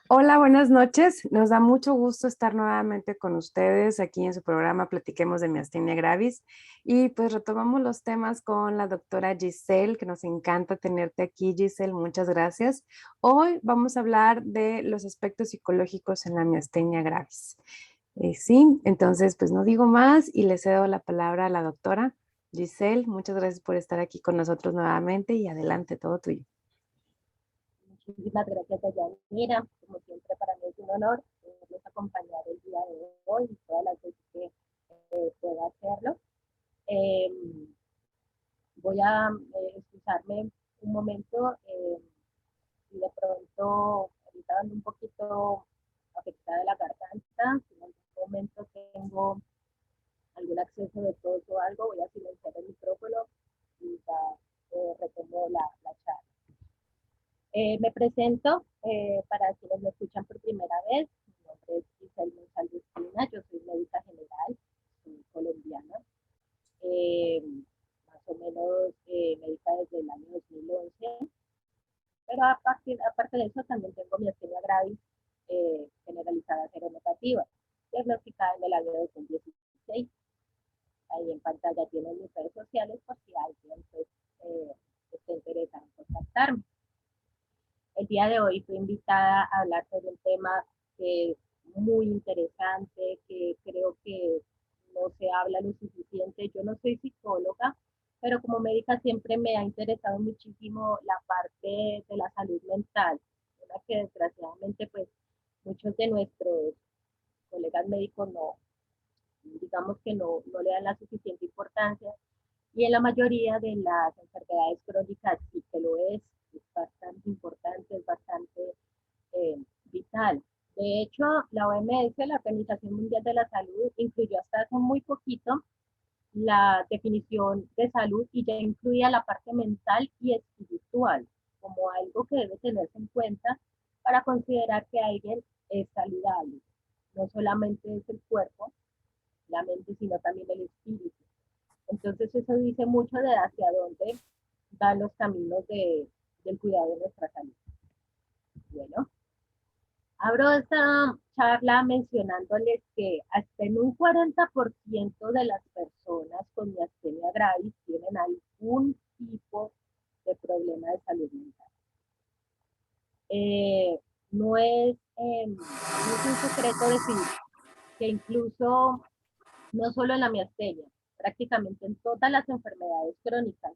Hola, buenas noches. Nos da mucho gusto estar nuevamente con ustedes aquí en su programa Platiquemos de Miastenia Gravis. Y pues retomamos los temas con la doctora Giselle, que nos encanta tenerte aquí, Giselle. Muchas gracias. Hoy vamos a hablar de los aspectos psicológicos en la miastenia gravis. Sí, entonces pues no digo más y le cedo la palabra a la doctora Giselle. Muchas gracias por estar aquí con nosotros nuevamente y adelante, todo tuyo. Muchísimas gracias, Dayanira. Como siempre, para mí es un honor poderlos acompañar el día de hoy y todas las veces que pueda hacerlo. Eh, Voy a excusarme un momento y de pronto, ahorita ando un poquito afectada de la garganta. Si en algún momento tengo algún acceso de tos o algo, voy a silenciar el micrófono y ya retomo la charla. Me presento para quienes me escuchan por primera vez. Mi nombre es Giselle González Espina, yo soy médica general, soy colombiana, eh, más o menos médica desde el año 2011, pero aparte de eso también tengo miastenia gravis generalizada seronegativa, diagnosticada en el año 2016. Ahí en pantalla tienen mis redes sociales por si alguien pues, esté interesado en contactarme. El día de hoy fui invitada a hablar sobre un tema que es muy interesante, que creo que no se habla lo suficiente. Yo no soy psicóloga, pero como médica siempre me ha interesado muchísimo la parte de la salud mental, una que desgraciadamente pues muchos de nuestros colegas médicos no, digamos que no le dan la suficiente importancia y en la mayoría de las enfermedades crónicas sí que lo es bastante importante, es bastante vital. De hecho, la OMS, la Organización Mundial de la Salud, incluyó hasta hace muy poquito la definición de salud y ya incluía la parte mental y espiritual como algo que debe tenerse en cuenta para considerar que alguien es saludable. No solamente es el cuerpo, la mente, sino también el espíritu. Entonces eso dice mucho de hacia dónde van los caminos del cuidado de nuestra salud. Bueno, abro esta charla mencionándoles que hasta en un 40% de las personas con miastenia gravis tienen algún tipo de problema de salud mental. Eh, no es un secreto decir que incluso no solo en la miastenia, prácticamente en todas las enfermedades crónicas,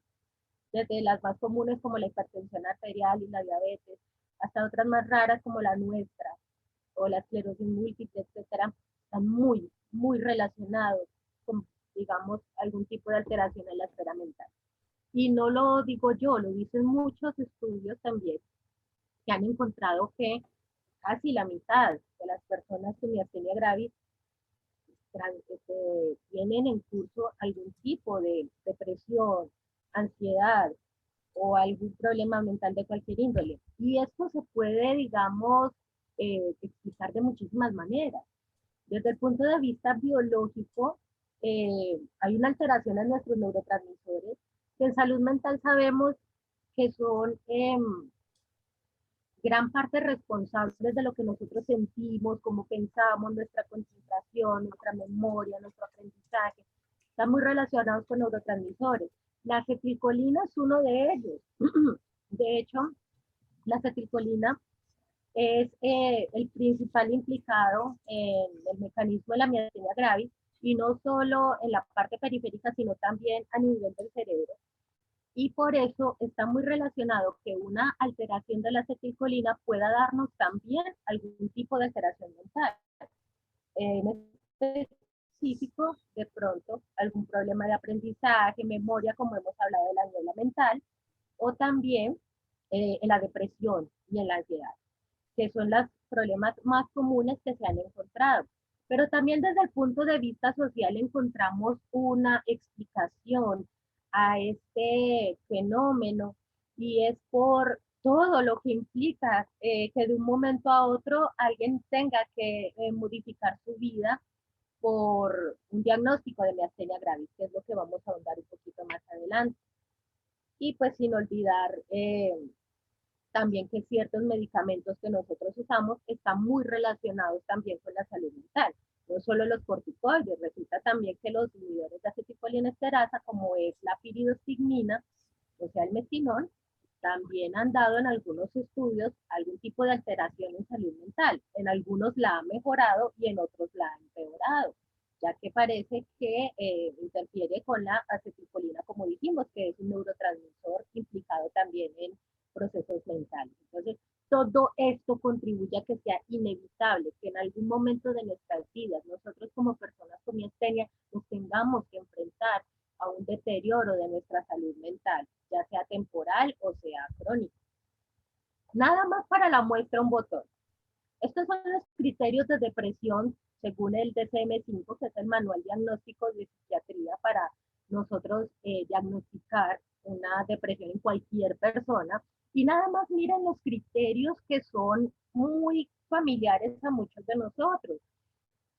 desde las más comunes como la hipertensión arterial y la diabetes, hasta otras más raras como la nuestra, o la esclerosis múltiple, etcétera, están muy relacionados con, digamos, algún tipo de alteración en la esfera mental. Y no lo digo yo, lo dicen muchos estudios también, que han encontrado que casi la mitad de las personas con miastenia gravis tienen en curso algún tipo de depresión, ansiedad o algún problema mental de cualquier índole. Y esto se puede, digamos, explicar de muchísimas maneras. Desde el punto de vista biológico, hay una alteración en nuestros neurotransmisores que en salud mental sabemos que son gran parte responsables de lo que nosotros sentimos, cómo pensamos, nuestra concentración, nuestra memoria, nuestro aprendizaje. Están muy relacionados con neurotransmisores. La acetilcolina es uno de ellos. De hecho, la acetilcolina es el principal implicado en el mecanismo de la miastenia gravis y no solo en la parte periférica, sino también a nivel del cerebro. Y por eso está muy relacionado que una alteración de la acetilcolina pueda darnos también algún tipo de alteración mental. En específico, de pronto, algún problema de aprendizaje, memoria, como hemos hablado de la niebla mental, o también en la depresión y en la ansiedad, que son los problemas más comunes que se han encontrado. Pero también desde el punto de vista social encontramos una explicación a este fenómeno y es por todo lo que implica que de un momento a otro alguien tenga que modificar su vida por un diagnóstico de miastenia gravis, que es lo que vamos a ahondar un poquito más adelante. Y pues sin olvidar también que ciertos medicamentos que nosotros usamos están muy relacionados también con la salud mental. No solo los corticoides, resulta también que los inhibidores de acetilcolinesterasa, como es la piridostigmina, o sea, el metinol, también han dado en algunos estudios algún tipo de alteración en salud mental. En algunos la ha mejorado y en otros la ha empeorado, ya que parece que interfiere con la acetilcolina, como dijimos, que es un neurotransmisor implicado también en procesos mentales. Entonces, todo esto contribuye a que sea inevitable que en algún momento de nuestras vidas nosotros como personas con miastenia nos tengamos que enfrentar a un deterioro de nuestra salud mental, ya sea temporal o sea crónico. Nada más para la muestra un botón. Estos son los criterios de depresión según el DSM-5, que es el Manual Diagnóstico de Psiquiatría para nosotros diagnosticar una depresión en cualquier persona. Y nada más miren los criterios que son muy familiares a muchos de nosotros.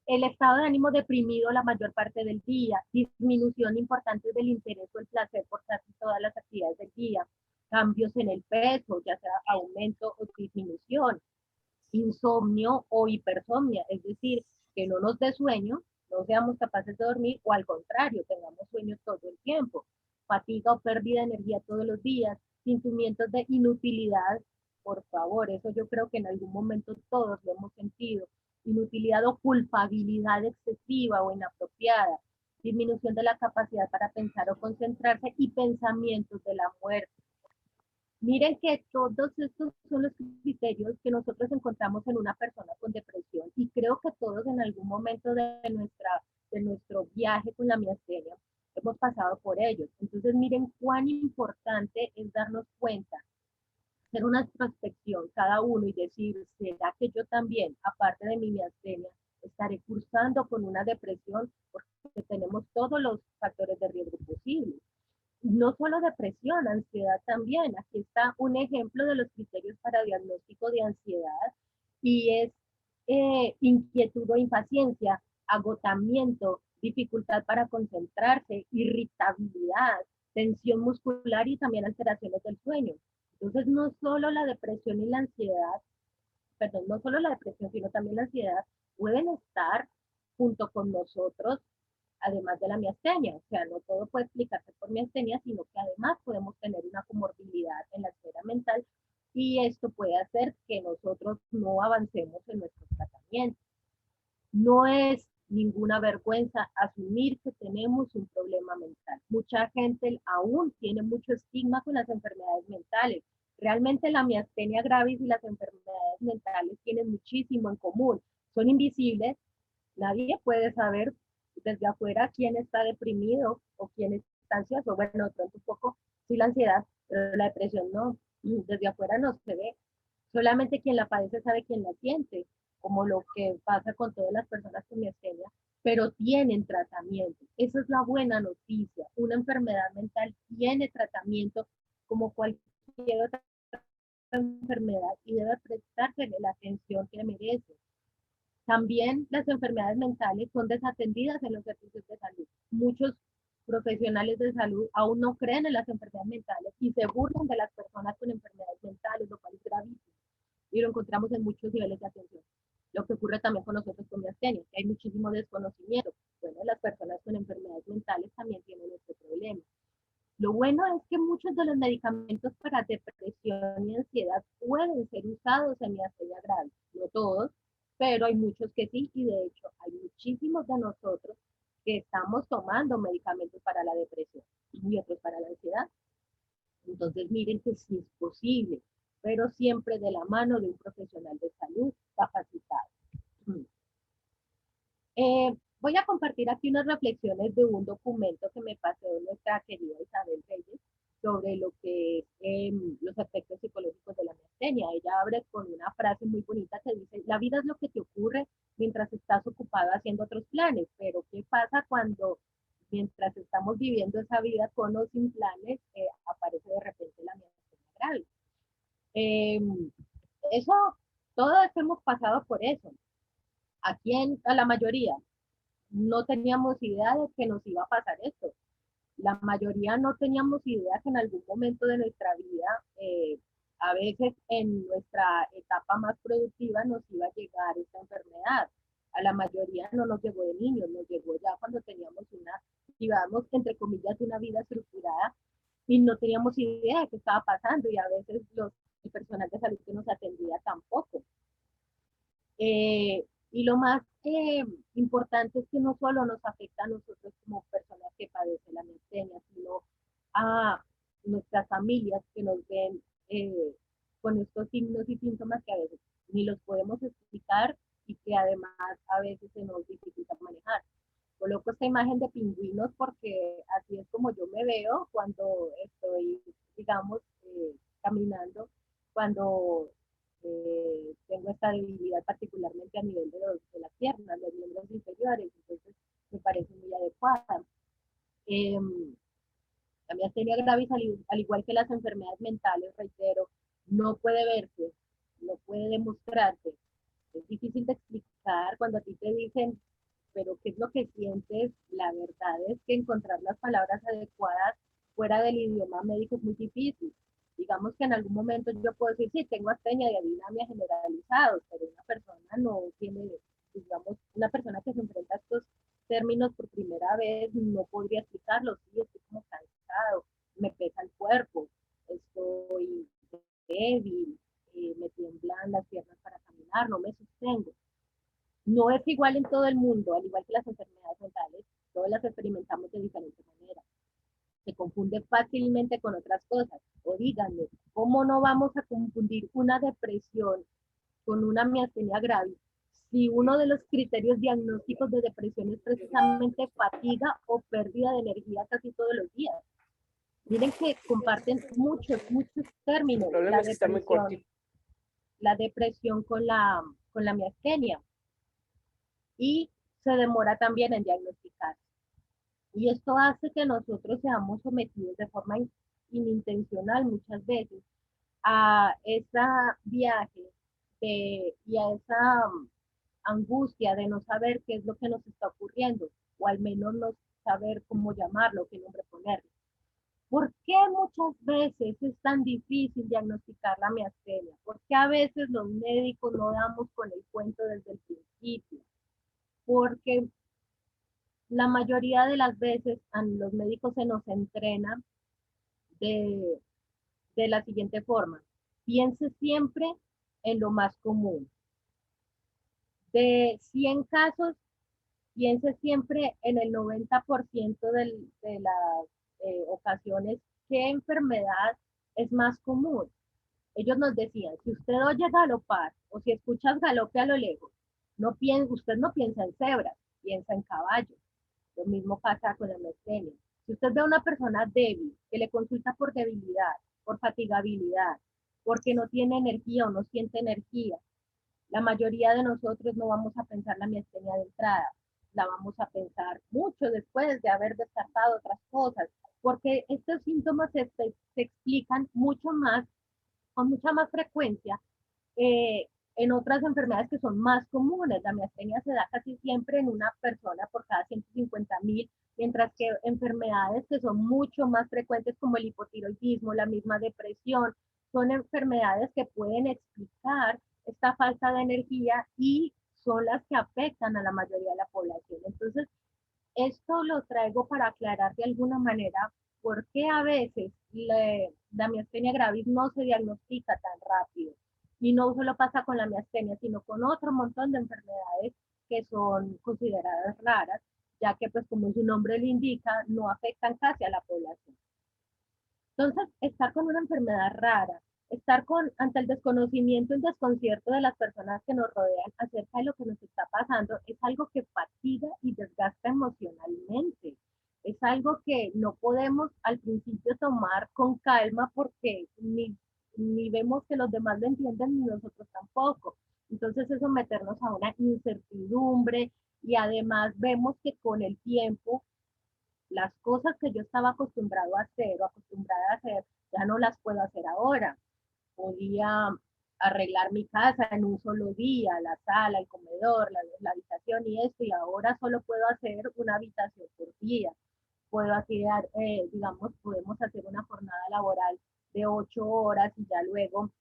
El estado de ánimo deprimido la mayor parte del día, disminución importante del interés o el placer por casi todas las actividades del día, cambios en el peso, ya sea aumento o disminución, insomnio o hipersomnia, es decir, que no nos dé sueño, no seamos capaces de dormir o al contrario, tengamos sueño todo el tiempo, fatiga o pérdida de energía todos los días, sentimientos de inutilidad, por favor, eso yo creo que en algún momento todos lo hemos sentido, inutilidad o culpabilidad excesiva o inapropiada, disminución de la capacidad para pensar o concentrarse y pensamientos de la muerte. Miren que todos estos son los criterios que nosotros encontramos en una persona con depresión y creo que todos en algún momento de nuestro viaje con la miastenia hemos pasado por ellos. Entonces miren cuán importante es darnos cuenta, hacer una introspección cada uno y decir, ¿será que yo también, aparte de mi miastenia, estaré cursando con una depresión? Porque tenemos todos los factores de riesgo posibles. No solo depresión, ansiedad también. Aquí está un ejemplo de los criterios para diagnóstico de ansiedad y es inquietud o impaciencia, agotamiento, dificultad para concentrarse, irritabilidad, tensión muscular y también alteraciones del sueño. Entonces, no solo la depresión y la ansiedad, perdón, no solo la depresión, sino también la ansiedad pueden estar junto con nosotros además de la miastenia. O sea, no todo puede explicarse por miastenia, sino que además podemos tener una comorbilidad en la esfera mental y esto puede hacer que nosotros no avancemos en nuestro tratamiento. No es ninguna vergüenza asumir que tenemos un problema mental. Mucha gente aún tiene mucho estigma con las enfermedades mentales. Realmente la miastenia gravis y las enfermedades mentales tienen muchísimo en común. Son invisibles, nadie puede saber desde afuera quién está deprimido o quién está ansioso. Bueno, de pronto un poco sí la ansiedad, pero la depresión no, desde afuera no se ve. Solamente quien la padece sabe quién la siente, como lo que pasa con todas las personas con miastenia, pero tienen tratamiento. Esa es la buena noticia. Una enfermedad mental tiene tratamiento como cualquier otra enfermedad y debe prestársele la atención que merece. También las enfermedades mentales son desatendidas en los servicios de salud. Muchos profesionales de salud aún no creen en las enfermedades mentales y se burlan de las personas con enfermedades mentales, lo cual es gravísimo. Y lo encontramos en muchos niveles de atención. Lo que ocurre también con nosotros con miastenia, que hay muchísimo desconocimiento. Bueno, las personas con enfermedades mentales también tienen este problema. Lo bueno es que muchos de los medicamentos para depresión y ansiedad pueden ser usados en miastenia grave. No todos, pero hay muchos que sí, y de hecho hay muchísimos de nosotros que estamos tomando medicamentos para la depresión y otros para la ansiedad. Entonces miren que sí es posible, pero siempre de la mano de un profesional de salud capacitado. Voy a compartir aquí unas reflexiones de un documento que me pasó nuestra querida Isabel Reyes sobre lo que es los aspectos psicológicos de la miastenia. Ella abre con una frase muy bonita que dice, la vida es lo que te ocurre mientras estás ocupado haciendo otros planes, pero ¿qué pasa cuando mientras estamos viviendo esa vida con o sin planes, aparece de repente la miastenia grave? Eh, eso, todos hemos pasado por eso. Aquí a la mayoría, no teníamos idea de que nos iba a pasar esto. La mayoría no teníamos idea que en algún momento de nuestra vida A veces en nuestra etapa más productiva nos iba a llegar esta enfermedad. A la mayoría no nos llegó de niños, nos llegó ya cuando teníamos una, digamos, entre comillas, una vida estructurada y no teníamos idea de qué estaba pasando y a veces el personal de salud que nos atendía tampoco. Y lo más importante es que no solo nos afecta a nosotros como personas que padecen la miastenia, sino a nuestras familias que nos ven con estos signos y síntomas que a veces ni los podemos explicar y que además a veces se nos dificulta manejar. Coloco esta imagen de pingüinos porque así es como yo me veo cuando estoy, digamos, caminando, cuando tengo esta debilidad particularmente a nivel de las piernas, los miembros inferiores, entonces me parece muy adecuada. Eh, la miastenia gravis, al igual que las enfermedades mentales, reitero, no puede verse, no puede demostrarse. Es difícil de explicar cuando a ti te dicen, pero ¿qué es lo que sientes? La verdad es que encontrar las palabras adecuadas fuera del idioma médico es muy difícil. Digamos que en algún momento yo puedo decir, sí, tengo astenia y abilamia generalizados, pero una persona no tiene, digamos, una persona que se enfrenta a estos términos por primera vez no podría explicarlo. Sí, estoy como cansado, me pesa el cuerpo, estoy débil, me tiemblan las piernas para caminar, no me sostengo. No es igual en todo el mundo, al igual que las enfermedades mentales, todas las experimentamos de diferentes maneras. Se confunde fácilmente con otras cosas. O díganme, ¿cómo no vamos a confundir una depresión con una miastenia grave si uno de los criterios diagnósticos de depresión es precisamente fatiga o pérdida de energía casi todos los días? Miren que comparten muchos, muchos El términos, problema es que está muy cortito. la depresión con la miastenia, y se demora también en diagnosticar. Y esto hace que nosotros seamos sometidos de forma inintencional muchas veces a ese viaje y a esa angustia de no saber qué es lo que nos está ocurriendo, o al menos no saber cómo llamarlo, qué nombre ponerle. ¿Por qué muchas veces es tan difícil diagnosticar la miastenia? ¿Por qué a veces los médicos no damos con el cuento desde el principio? Porque la mayoría de las veces a los médicos se nos entrena de, de la siguiente forma. Piense siempre en lo más común. De 100 casos, piense siempre en el 90% de las ocasiones qué enfermedad es más común. Ellos nos decían, si usted oye galopar o si escuchas galope a lo lejos, usted no piensa en cebras, piensa en caballos. Lo mismo pasa con la miastenia. Si usted ve a una persona débil, que le consulta por debilidad, por fatigabilidad, porque no tiene energía o no siente energía, la mayoría de nosotros no vamos a pensar la miastenia de entrada, la vamos a pensar mucho después de haber descartado otras cosas, porque estos síntomas se explican mucho más, con mucha más frecuencia eh, en otras enfermedades que son más comunes. La miastenia se da casi siempre en una persona por cada 150.000, mientras que enfermedades que son mucho más frecuentes como el hipotiroidismo, la misma depresión, son enfermedades que pueden explicar esta falta de energía y son las que afectan a la mayoría de la población. Entonces, esto lo traigo para aclarar de alguna manera por qué a veces la miastenia gravis no se diagnostica tan rápido. Y no solo pasa con la miastenia, sino con otro montón de enfermedades que son consideradas raras, ya que, pues como su nombre lo indica, no afectan casi a la población. Entonces, estar con una enfermedad rara, ante el desconocimiento y el desconcierto de las personas que nos rodean acerca de lo que nos está pasando, es algo que fatiga y desgasta emocionalmente. Es algo que no podemos al principio tomar con calma porque ni vemos que los demás lo entienden ni nosotros tampoco. Entonces es someternos a una incertidumbre y además vemos que con el tiempo las cosas que yo estaba acostumbrado a hacer o acostumbrada a hacer, ya no las puedo hacer ahora. Podía arreglar mi casa en un solo día, la sala, el comedor, la habitación y esto, y ahora solo puedo hacer una habitación por día. Puedo hacer, digamos, podemos hacer una jornada laboral de 8 horas y ya luego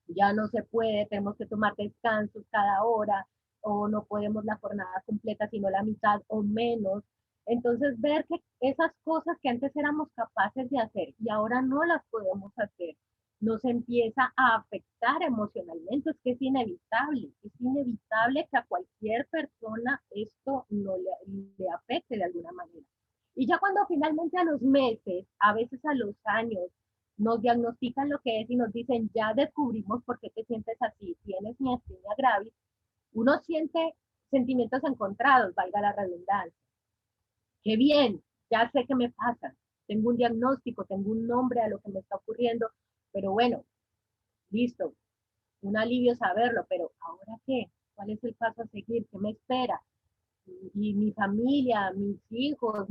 ya no se puede, tenemos que tomar descansos cada hora o no podemos la jornada completa, sino la mitad o menos. Entonces, ver que esas cosas que antes éramos capaces de hacer y ahora no las podemos hacer, nos empieza a afectar emocionalmente, es que es inevitable que a cualquier persona esto no le afecte de alguna manera. Y ya cuando finalmente a los meses, a veces a los años, nos diagnostican lo que es y nos dicen, ya descubrimos por qué te sientes así, tienes miastenia gravis, uno siente sentimientos encontrados, valga la redundancia. Qué bien, ya sé qué me pasa, tengo un diagnóstico, tengo un nombre a lo que me está ocurriendo, pero bueno, listo, un alivio saberlo, pero ¿ahora qué? ¿Cuál es el paso a seguir? ¿Qué me espera? Y mi familia, mis hijos,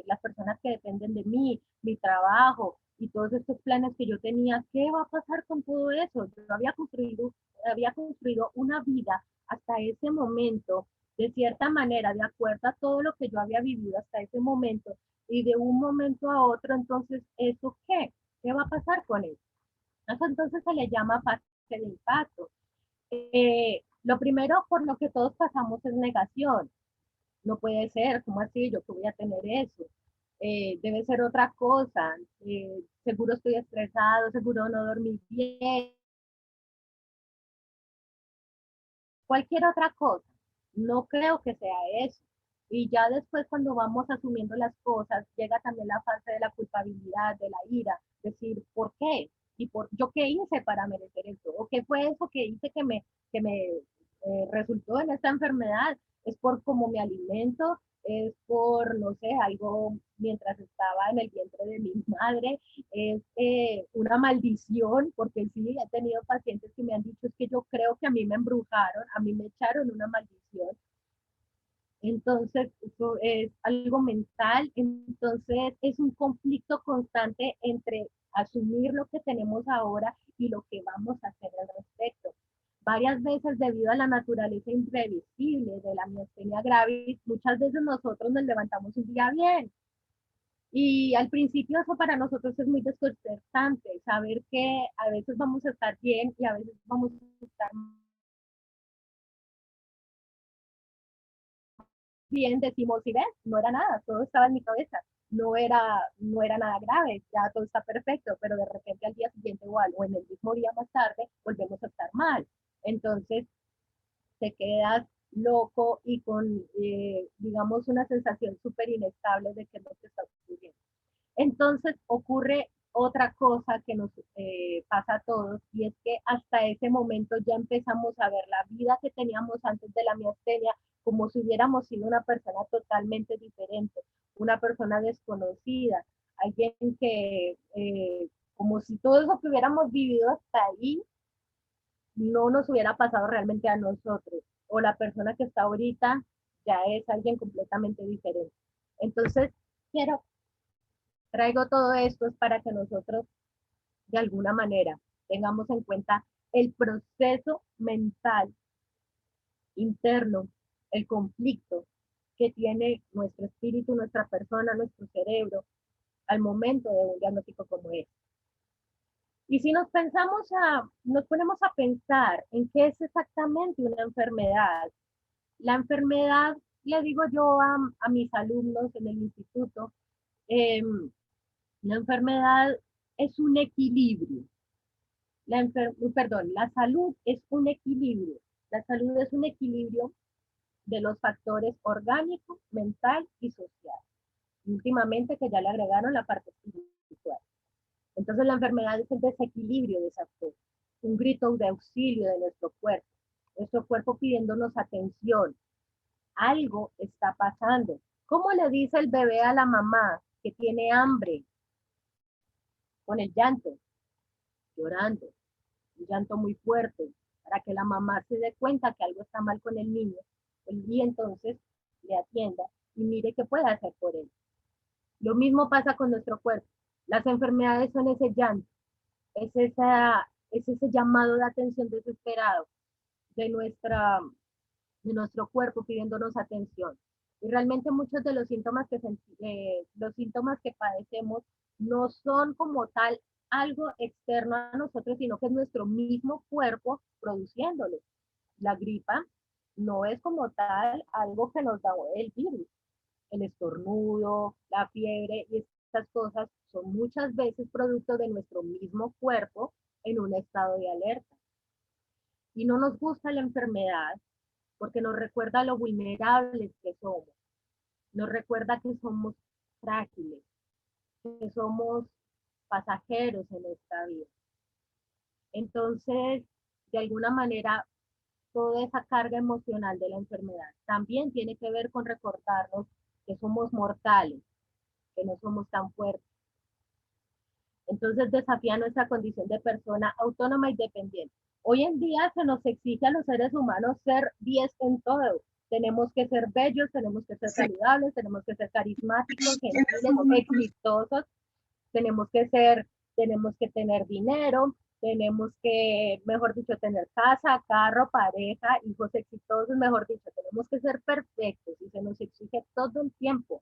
las personas que dependen de mí, mi trabajo y todos estos planes que yo tenía, ¿qué va a pasar con todo eso? Yo había construido una vida hasta ese momento, de cierta manera, de acuerdo a todo lo que yo había vivido hasta ese momento, y de un momento a otro, entonces, ¿eso qué? ¿Qué va a pasar con eso? Entonces se le llama fase de impacto. Lo primero por lo que todos pasamos es negación. No puede ser, ¿cómo así? ¿Yo que voy a tener eso? Debe ser otra cosa. Seguro estoy estresado, seguro no dormí bien, cualquier otra cosa. No creo que sea eso. Y ya después cuando vamos asumiendo las cosas, llega también la fase de la culpabilidad, de la ira, decir, ¿por qué? ¿Y por yo qué hice para merecer eso? ¿O qué fue eso que hice que me resultó en esta enfermedad? ¿Es por cómo me alimento? ¿Es por, no sé, algo mientras estaba en el vientre de mi madre? ¿Es una maldición? Porque sí, he tenido pacientes que me han dicho, es que yo creo que a mí me embrujaron, a mí me echaron una maldición. Entonces, eso es algo mental, entonces es un conflicto constante entre asumir lo que tenemos ahora y lo que vamos a hacer al respecto. Varias veces, debido a la naturaleza imprevisible de la miastenia gravis, muchas veces nosotros nos levantamos un día bien. Y al principio eso para nosotros es muy desconcertante, saber que a veces vamos a estar bien y a veces vamos a estar bien, decimos, si ves, no era nada, todo estaba en mi cabeza, no era nada grave, ya todo está perfecto, pero de repente al día siguiente igual, o en el mismo día más tarde, volvemos a estar mal. Entonces te quedas loco y con, digamos, una sensación súper inestable de que no te está ocurriendo. Entonces ocurre otra cosa que nos pasa a todos y es que hasta ese momento ya empezamos a ver la vida que teníamos antes de la miastenia como si hubiéramos sido una persona totalmente diferente, una persona desconocida, alguien que, como si todo eso que hubiéramos vivido hasta ahí no nos hubiera pasado realmente a nosotros, o la persona que está ahorita ya es alguien completamente diferente. Entonces, quiero traigo todo esto es para que nosotros de alguna manera tengamos en cuenta el proceso mental interno, el conflicto que tiene nuestro espíritu, nuestra persona, nuestro cerebro al momento de un diagnóstico como este. Y si nos ponemos a pensar en qué es exactamente una enfermedad, la enfermedad, le digo yo a mis alumnos en el instituto, eh, la enfermedad es un equilibrio. La salud es un equilibrio. La salud es un equilibrio de los factores orgánico, mental y social. Y últimamente que ya le agregaron la parte espiritual. Entonces la enfermedad es el desequilibrio de esas cosas, un grito de auxilio de nuestro cuerpo pidiéndonos atención. Algo está pasando. ¿Cómo le dice el bebé a la mamá que tiene hambre? Con el llanto, llorando, un llanto muy fuerte, para que la mamá se dé cuenta que algo está mal con el niño y entonces le atienda y mire qué puede hacer por él. Lo mismo pasa con nuestro cuerpo. Las enfermedades son ese llanto, es ese llamado de atención desesperado de, de nuestro cuerpo pidiéndonos atención. Y realmente muchos de los síntomas que padecemos no son como tal algo externo a nosotros, sino que es nuestro mismo cuerpo produciéndolo. La gripa no es como tal algo que nos da el virus. El estornudo, la fiebre y estas cosas son muchas veces producto de nuestro mismo cuerpo en un estado de alerta. Y no nos gusta la enfermedad porque nos recuerda lo vulnerables que somos, nos recuerda que somos frágiles, que somos pasajeros en esta vida. Entonces, de alguna manera, toda esa carga emocional de la enfermedad también tiene que ver con recordarnos que somos mortales, que no somos tan fuertes. Entonces desafía nuestra condición de persona autónoma y dependiente. Hoy en día se nos exige a los seres humanos ser 10 en todo. Tenemos que ser bellos, tenemos que ser saludables, tenemos que ser carismáticos, gentiles, exitosos, tenemos que tener dinero, tenemos que, mejor dicho, tener casa, carro, pareja, hijos exitosos, mejor dicho, tenemos que ser perfectos y se nos exige todo el tiempo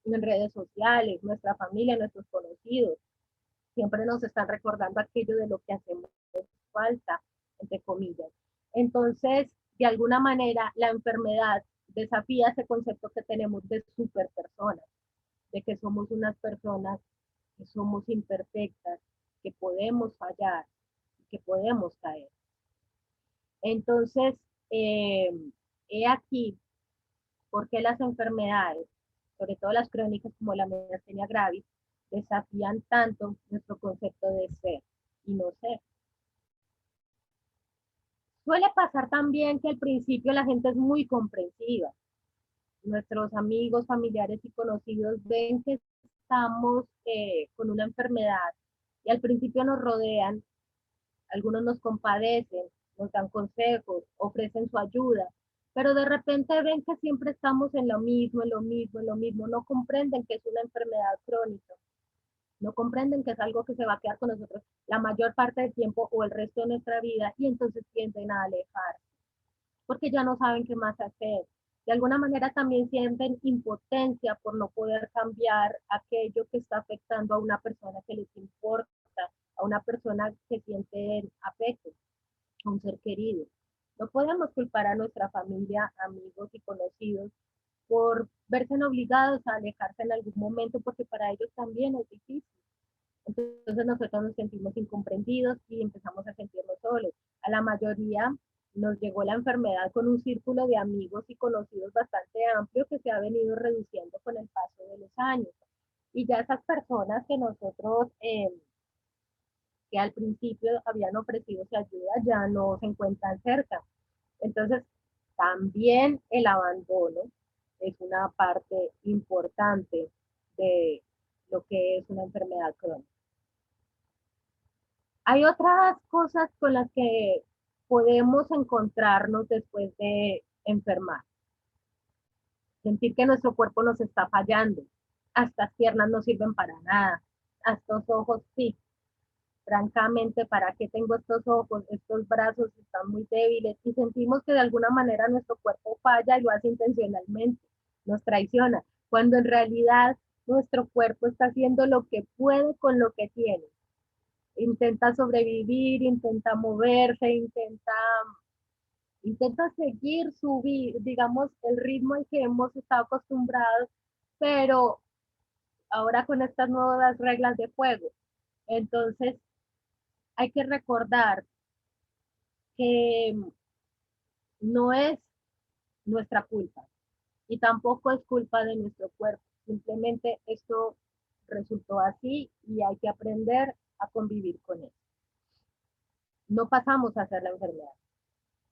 en redes sociales, nuestra familia, nuestros conocidos, siempre nos están recordando aquello de lo que hacemos falta, entre comillas. Entonces, de alguna manera, la enfermedad desafía ese concepto que tenemos de superpersonas, de que somos unas personas que somos imperfectas, que podemos fallar, que podemos caer. Entonces, he aquí por qué las enfermedades, sobre todo las crónicas como la miastenia gravis, desafían tanto nuestro concepto de ser y no ser. Suele pasar también que al principio la gente es muy comprensiva. Nuestros amigos, familiares y conocidos ven que estamos con una enfermedad y al principio nos rodean, algunos nos compadecen, nos dan consejos, ofrecen su ayuda, pero de repente ven que siempre estamos en lo mismo, en lo mismo, en lo mismo, no comprenden que es una enfermedad crónica, no comprenden que es algo que se va a quedar con nosotros la mayor parte del tiempo o el resto de nuestra vida y entonces tienden a alejar porque ya no saben qué más hacer. De alguna manera también sienten impotencia por no poder cambiar aquello que está afectando a una persona que les importa, a una persona que siente afecto, a un ser querido. No podemos culpar a nuestra familia, amigos y conocidos por verse obligados a alejarse en algún momento porque para ellos también es difícil. Entonces nosotros nos sentimos incomprendidos y empezamos a sentirnos solos. A la mayoría nos llegó la enfermedad con un círculo de amigos y conocidos bastante amplio que se ha venido reduciendo con el paso de los años. Y ya esas personas que nosotros, que al principio habían ofrecido su ayuda, ya no se encuentran cerca. Entonces, también el abandono es una parte importante de lo que es una enfermedad crónica. Hay otras cosas con las que podemos encontrarnos después de enfermar. Sentir que nuestro cuerpo nos está fallando. Estas piernas no sirven para nada. Estos ojos sí. Francamente, ¿para qué tengo estos ojos? Estos brazos están muy débiles y sentimos que de alguna manera nuestro cuerpo falla y lo hace intencionalmente. Nos traiciona. Cuando en realidad nuestro cuerpo está haciendo lo que puede con lo que tiene, intenta sobrevivir, intenta moverse, intenta seguir su, digamos, el ritmo al que hemos estado acostumbrados, pero ahora con estas nuevas reglas de juego. Entonces, hay que recordar que no es nuestra culpa y tampoco es culpa de nuestro cuerpo. Simplemente esto resultó así y hay que aprender a convivir con él. No pasamos a ser la enfermedad.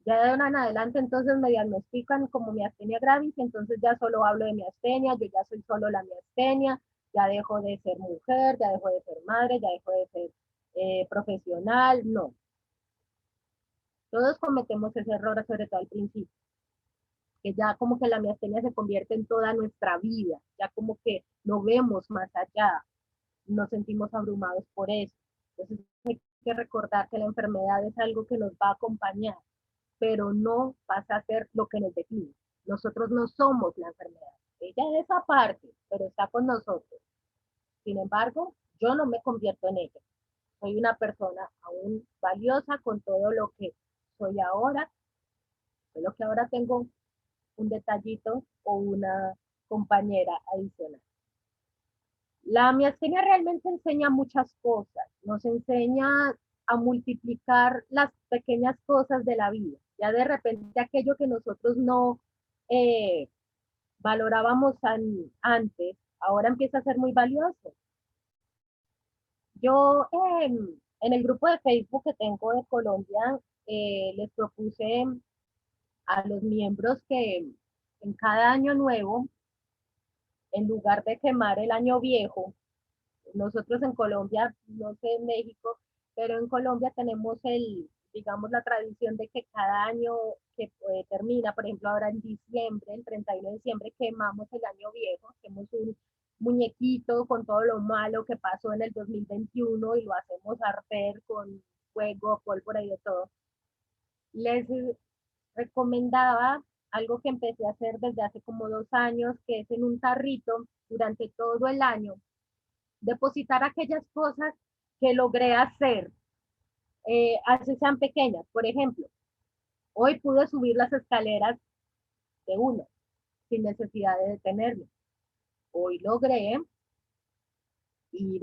Ya de ahora en adelante entonces me diagnostican como miastenia gravis, entonces ya solo hablo de miastenia, yo ya soy solo la miastenia, ya dejo de ser mujer, ya dejo de ser madre, ya dejo de ser profesional, no. Todos cometemos ese error, sobre todo al principio, que ya como que la miastenia se convierte en toda nuestra vida, ya como que no vemos más allá, nos sentimos abrumados por eso. Entonces hay que recordar que la enfermedad es algo que nos va a acompañar, pero no pasa a ser lo que nos define. Nosotros no somos la enfermedad. Ella es aparte, pero está con nosotros. Sin embargo, yo no me convierto en ella. soy una persona aún valiosa con todo lo que soy ahora, solo que ahora tengo un detallito o una compañera adicional. La miastenia realmente enseña muchas cosas, nos enseña a multiplicar las pequeñas cosas de la vida. Ya de repente aquello que nosotros no eh, valorábamos antes, ahora empieza a ser muy valioso. Yo en el grupo de Facebook que tengo de Colombia, les propuse a los miembros que en cada año nuevo, en lugar de quemar el año viejo, nosotros en Colombia, no sé en México, pero en Colombia tenemos digamos, la tradición de que cada año que termina, por ejemplo, ahora en diciembre, el 31 de diciembre, quemamos el año viejo, hacemos un muñequito con todo lo malo que pasó en el 2021 y lo hacemos arder con fuego, pólvora y de todo. Les recomendaba algo que empecé a hacer desde hace como 2 años, que es en un tarrito durante todo el año depositar aquellas cosas que logré hacer, así sean pequeñas. Por ejemplo, hoy pude subir las escaleras de una, sin necesidad de detenerme. Hoy logré ir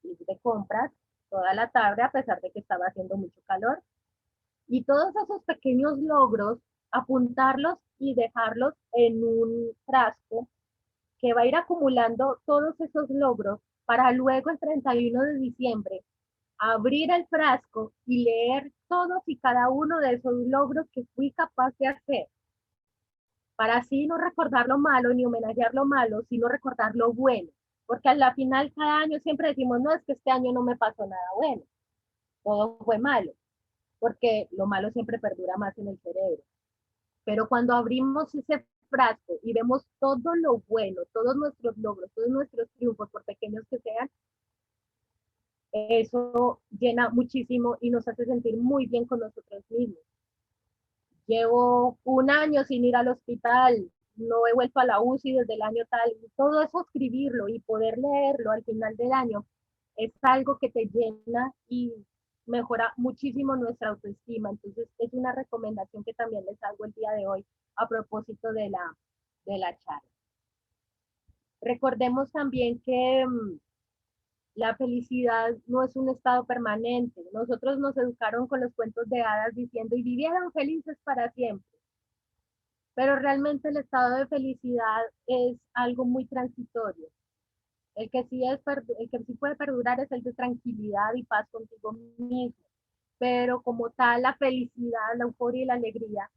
de compras toda la tarde, a pesar de que estaba haciendo mucho calor. Y todos esos pequeños logros, apuntarlos y dejarlos en un frasco que va a ir acumulando todos esos logros para luego el 31 de diciembre abrir el frasco y leer todos y cada uno de esos logros que fui capaz de hacer, para así no recordar lo malo ni homenajear lo malo, sino recordar lo bueno, porque a la final cada año siempre decimos, no, es que este año no me pasó nada bueno, todo fue malo, porque lo malo siempre perdura más en el cerebro. Pero cuando abrimos ese frasco y vemos todo lo bueno, todos nuestros logros, todos nuestros triunfos, por pequeños que sean, eso llena muchísimo y nos hace sentir muy bien con nosotros mismos. Llevo un año sin ir al hospital, no he vuelto a la UCI desde el año tal, y todo eso escribirlo y poder leerlo al final del año es algo que te llena y mejora muchísimo nuestra autoestima. Entonces es una recomendación que también les hago el día de hoy a propósito de la charla. Recordemos también que la felicidad no es un estado permanente. Nosotros nos educaron con los cuentos de hadas diciendo y vivieran felices para siempre. Pero realmente el estado de felicidad es algo muy transitorio. El que sí puede perdurar es el de tranquilidad y paz contigo mismo. Pero como tal, la felicidad, la euforia y la alegría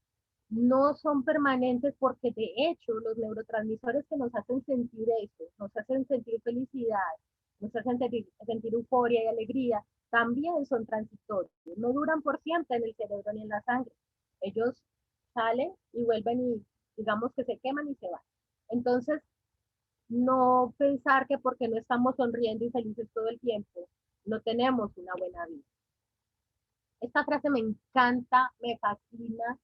no son permanentes porque de hecho los neurotransmisores que nos hacen sentir eso, nos hacen sentir felicidad, nos hacen sentir euforia y alegría, también son transitorios, no duran por siempre en el cerebro ni en la sangre. Ellos salen y vuelven y digamos que se queman y se van. Entonces, no pensar que porque no estamos sonriendo y felices todo el tiempo, no tenemos una buena vida. Esta frase me encanta, me fascina.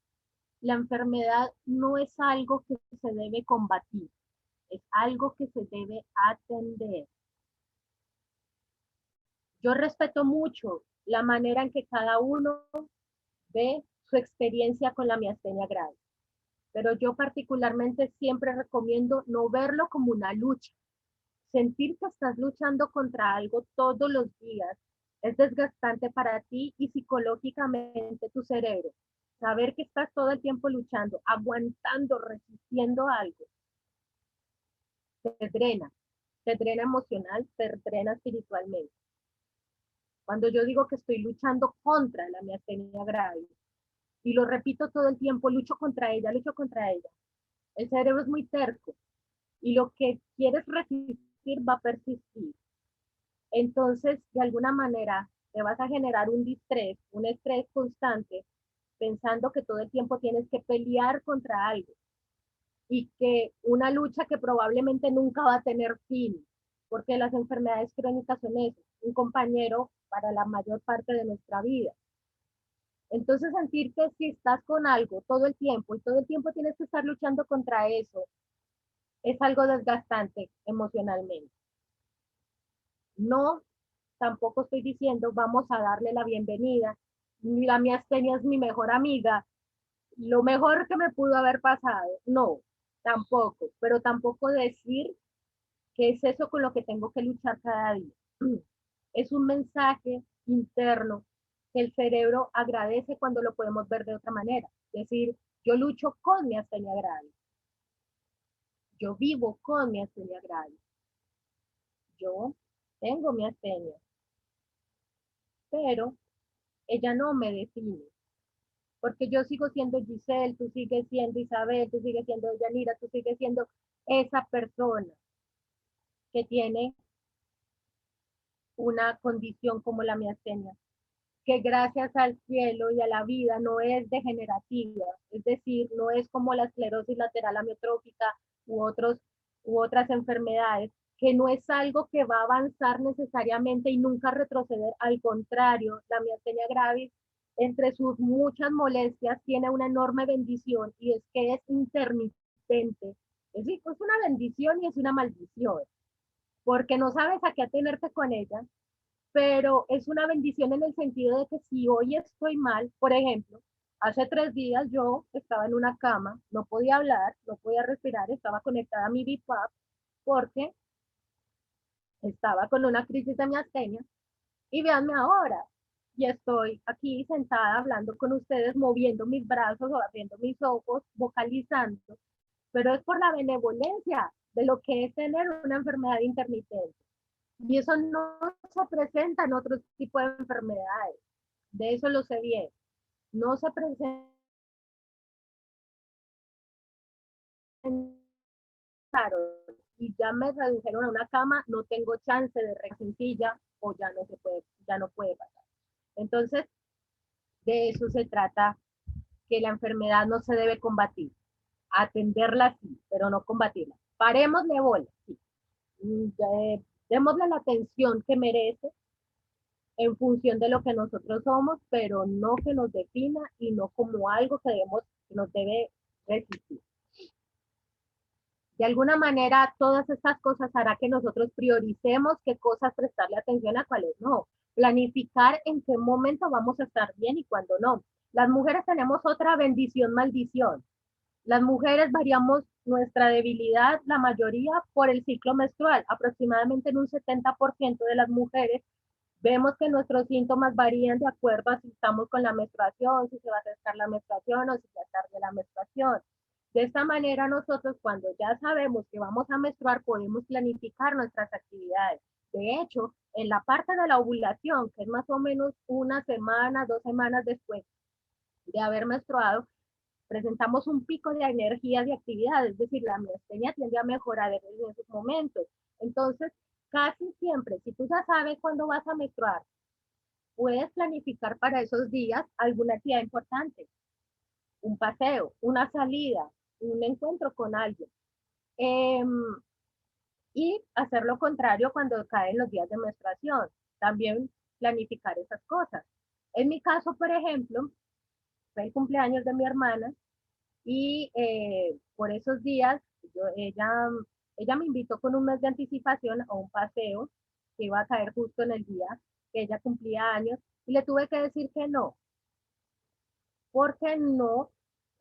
La enfermedad no es algo que se debe combatir, es algo que se debe atender. Yo respeto mucho la manera en que cada uno ve su experiencia con la miastenia grave, pero yo particularmente siempre recomiendo no verlo como una lucha. Sentir que estás luchando contra algo todos los días es desgastante para ti y psicológicamente tu cerebro. Saber que estás todo el tiempo luchando, aguantando, resistiendo algo, te drena emocional, te drena espiritualmente. Cuando yo digo que estoy luchando contra la miastenia grave, y lo repito todo el tiempo, lucho contra ella, el cerebro es muy terco, y lo que quieres resistir va a persistir. Entonces, de alguna manera, te vas a generar un estrés constante, pensando que todo el tiempo tienes que pelear contra algo y que una lucha que probablemente nunca va a tener fin, porque las enfermedades crónicas son eso, un compañero para la mayor parte de nuestra vida. Entonces, sentir que si estás con algo todo el tiempo y todo el tiempo tienes que estar luchando contra eso, es algo desgastante emocionalmente. No tampoco estoy diciendo vamos a darle la bienvenida, la miastenia es mi mejor amiga, lo mejor que me pudo haber pasado, no, tampoco, pero tampoco decir que es eso con lo que tengo que luchar cada día. Es un mensaje interno que el cerebro agradece cuando lo podemos ver de otra manera. Es decir, yo lucho con mi astenia gravis, yo vivo con mi astenia gravis, yo tengo mi astenia, pero ella no me define, porque yo sigo siendo Giselle, tú sigues siendo Isabel, tú sigues siendo Yanira, tú sigues siendo esa persona que tiene una condición como la miastenia, que gracias al cielo y a la vida no es degenerativa, es decir, no es como la esclerosis lateral amiotrófica u, otros, u otras enfermedades, que no es algo que va a avanzar necesariamente y nunca retroceder, al contrario, la miastenia gravis, entre sus muchas molestias, tiene una enorme bendición y es que es intermitente. Es decir, es una bendición y es una maldición, porque no sabes a qué atenerte con ella, pero es una bendición en el sentido de que si hoy estoy mal, por ejemplo, hace 3 días yo estaba en una cama, no podía hablar, no podía respirar, estaba conectada a mi BiPAP porque estaba con una crisis de miastenia y véanme ahora, y estoy aquí sentada hablando con ustedes, moviendo mis brazos o abriendo mis ojos, vocalizando, pero es por la benevolencia de lo que es tener una enfermedad intermitente. Y eso no se presenta en otro tipo de enfermedades. De eso lo sé bien. No se presentaron y ya me redujeron a una cama, no tengo chance de sencilla o ya no se puede, ya no puede pasar. Entonces, de eso se trata, que la enfermedad no se debe combatir. Atenderla sí, pero no combatirla. Parémosle bola, sí. Démosle la atención que merece en función de lo que nosotros somos, pero no que nos defina y no como algo que, que nos debe resistir. De alguna manera, todas estas cosas hará que nosotros prioricemos qué cosas prestarle atención a cuáles no. Planificar en qué momento vamos a estar bien y cuándo no. Las mujeres tenemos otra bendición, maldición. Las mujeres variamos nuestra debilidad, la mayoría, por el ciclo menstrual. Aproximadamente en un 70% de las mujeres vemos que nuestros síntomas varían de acuerdo a si estamos con la menstruación, si se va a acercar la menstruación o si ya tarde la menstruación. De esta manera nosotros cuando ya sabemos que vamos a menstruar podemos planificar nuestras actividades. De hecho, en la parte de la ovulación, que es más o menos una semana, 2 semanas después de haber menstruado, presentamos un pico de energía de actividad, es decir, la miastenia tiende a mejorar en esos momentos. Entonces, casi siempre, si tú ya sabes cuándo vas a menstruar, puedes planificar para esos días alguna actividad importante, un paseo, una salida, un encuentro con alguien. Eh, y hacer lo contrario cuando caen los días de menstruación. También planificar esas cosas. En mi caso, por ejemplo, fue el cumpleaños de mi hermana y por esos días ella me invitó con un mes de anticipación a un paseo que iba a caer justo en el día que ella cumplía años y le tuve que decir que no, porque no,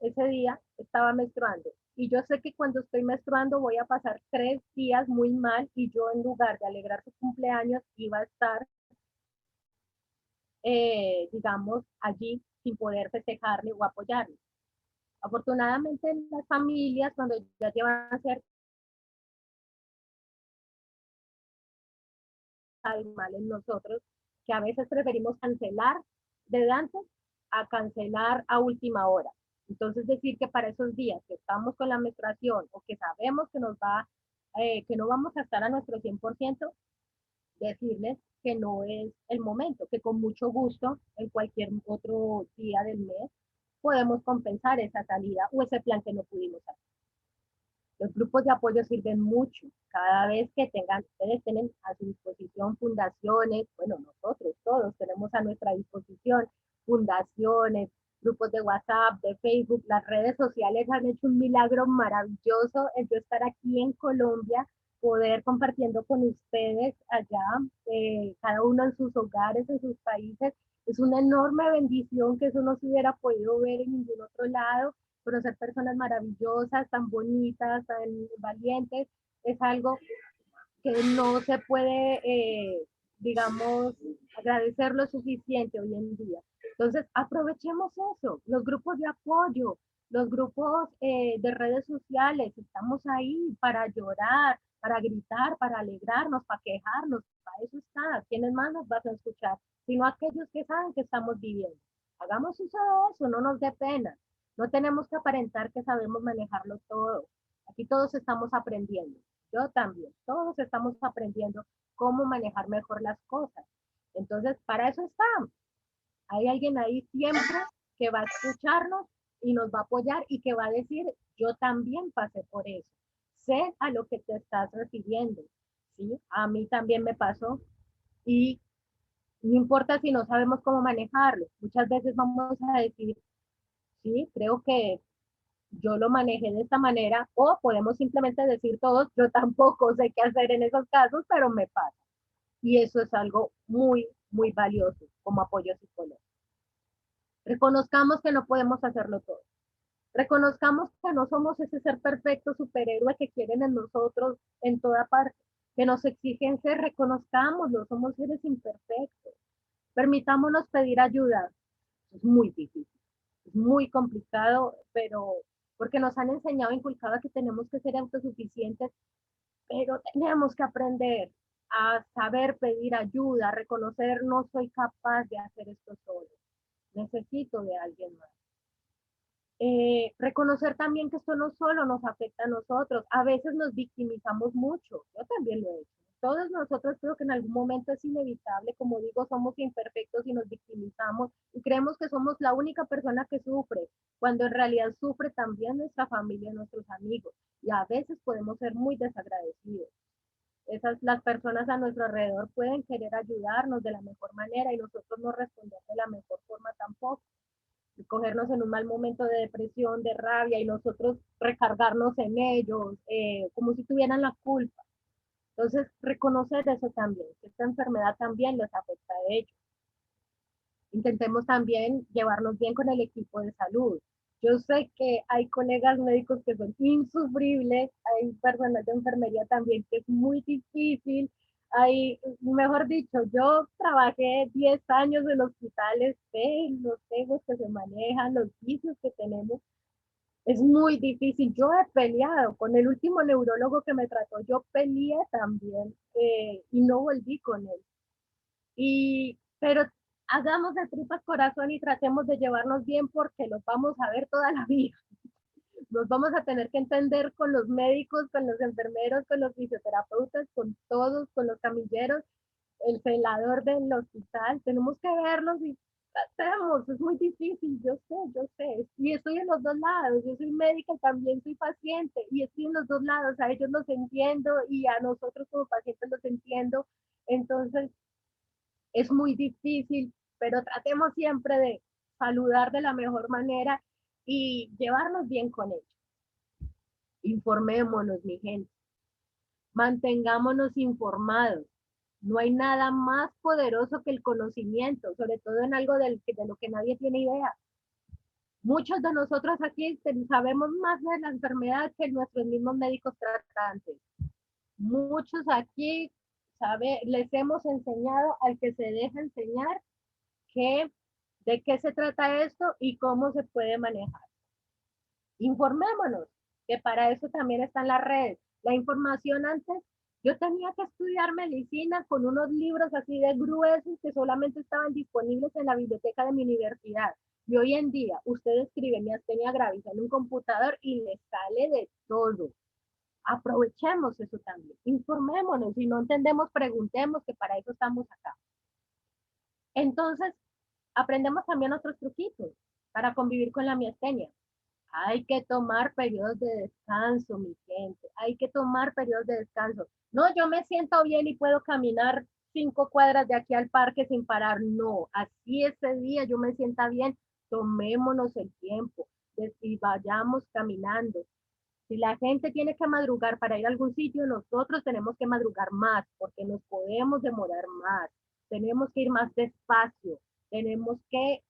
ese día estaba menstruando. Y yo sé que cuando estoy menstruando voy a pasar 3 días muy mal y yo en lugar de alegrar su cumpleaños iba a estar, digamos, allí sin poder festejarle o apoyarle. Afortunadamente en las familias, cuando ya llevan a ser mal en nosotros, que a veces preferimos cancelar de antes a cancelar a última hora. Entonces decir que para esos días que estamos con la menstruación o que sabemos que que no vamos a estar a nuestro 100%, decirles que no es el momento, que con mucho gusto en cualquier otro día del mes podemos compensar esa salida o ese plan que no pudimos hacer. Los grupos de apoyo sirven mucho. Cada vez que ustedes tienen a su disposición fundaciones, bueno, nosotros todos tenemos a nuestra disposición fundaciones, grupos de WhatsApp, de Facebook, las redes sociales han hecho un milagro maravilloso en yo estar aquí en Colombia poder compartiendo con ustedes allá, cada uno en sus hogares, en sus países. Es una enorme bendición que eso no se hubiera podido ver en ningún otro lado. Conocer personas maravillosas, tan bonitas, tan valientes, es algo que no se puede, digamos, agradecer lo suficiente hoy en día. Entonces, aprovechemos eso, los grupos de apoyo, los grupos de redes sociales, estamos ahí para llorar, para gritar, para alegrarnos, para quejarnos, para eso está. ¿Quiénes más nos van a escuchar? Sino aquellos que saben que estamos viviendo. Hagamos uso de eso, no nos dé pena. No tenemos que aparentar que sabemos manejarlo todo. Aquí todos estamos aprendiendo. Yo también. Todos estamos aprendiendo cómo manejar mejor las cosas. Entonces, para eso está. Hay alguien ahí siempre que va a escucharnos y nos va a apoyar y que va a decir, yo también pasé por eso. Sé a lo que te estás refiriendo. ¿Sí? A mí también me pasó y no importa si no sabemos cómo manejarlo. Muchas veces vamos a decir, sí, creo que yo lo manejé de esta manera, o podemos simplemente decir todos, yo tampoco sé qué hacer en esos casos, pero me pasa. Y eso es algo muy, muy valioso como apoyo psicológico. Reconozcamos que no podemos hacerlo todo. Reconozcamos que no somos ese ser perfecto, superhéroe que quieren en nosotros en toda parte, que nos exigen ser, reconozcámoslo, somos seres imperfectos. Permitámonos pedir ayuda. Es muy difícil, es muy complicado, pero porque nos han enseñado, inculcado que tenemos que ser autosuficientes, pero tenemos que aprender a saber pedir ayuda, a reconocer no soy capaz de hacer esto solo, necesito de alguien más. Reconocer también que esto no solo nos afecta a nosotros, a veces nos victimizamos mucho, yo también lo he hecho. Todos nosotros creo que en algún momento es inevitable, como digo, somos imperfectos y nos victimizamos y creemos que somos la única persona que sufre, cuando en realidad sufre también nuestra familia, nuestros amigos, y a veces podemos ser muy desagradecidos. Las personas a nuestro alrededor pueden querer ayudarnos de la mejor manera y nosotros no responder de la mejor forma tampoco, y cogernos en un mal momento de depresión, de rabia y nosotros recargarnos en ellos, como si tuvieran la culpa. Entonces, reconocer eso también, que esta enfermedad también les afecta a ellos. Intentemos también llevarnos bien con el equipo de salud. Yo sé que hay colegas médicos que son insufribles, hay personas de enfermería también que es muy difícil, hay, mejor dicho, yo trabajé 10 años en hospitales, sé los egos que se manejan, los vicios que tenemos, es muy difícil. Yo he peleado con el último neurólogo que me trató, yo peleé también y no volví con él. Pero hagamos de tripas corazón y tratemos de llevarnos bien porque los vamos a ver toda la vida. Nos vamos a tener que entender con los médicos, con los enfermeros, con los fisioterapeutas, con todos, con los camilleros, el celador del hospital. Tenemos que verlos y tratemos. Es muy difícil, yo sé. Y estoy en los dos lados. Yo soy médica y también soy paciente. Y estoy en los dos lados. A ellos los entiendo y a nosotros como pacientes los entiendo. Entonces, es muy difícil, pero tratemos siempre de saludar de la mejor manera y llevarnos bien con ellos. Informémonos, mi gente. Mantengámonos informados. No hay nada más poderoso que el conocimiento, sobre todo en algo de lo que nadie tiene idea. Muchos de nosotros aquí sabemos más de la enfermedad que nuestros mismos médicos tratantes. Muchos aquí les hemos enseñado al que se deja enseñar que, de qué se trata esto y cómo se puede manejar. Informémonos, que para eso también están las redes. La información antes, yo tenía que estudiar medicina con unos libros así de gruesos que solamente estaban disponibles en la biblioteca de mi universidad. Y hoy en día, usted escribe miastenia gravis en un computador y le sale de todo. Aprovechemos eso también. Informémonos. Si no entendemos, preguntemos, que para eso estamos acá. Entonces, aprendemos también otros truquitos para convivir con la miastenia. Hay que tomar periodos de descanso, mi gente. Hay que tomar periodos de descanso. No, yo me siento bien y puedo caminar 5 cuadras de aquí al parque sin parar. No, así ese día yo me sienta bien, tomémonos el tiempo y vayamos caminando. Si la gente tiene que madrugar para ir a algún sitio, nosotros tenemos que madrugar más, porque nos podemos demorar más. Tenemos que ir más despacio, tenemos que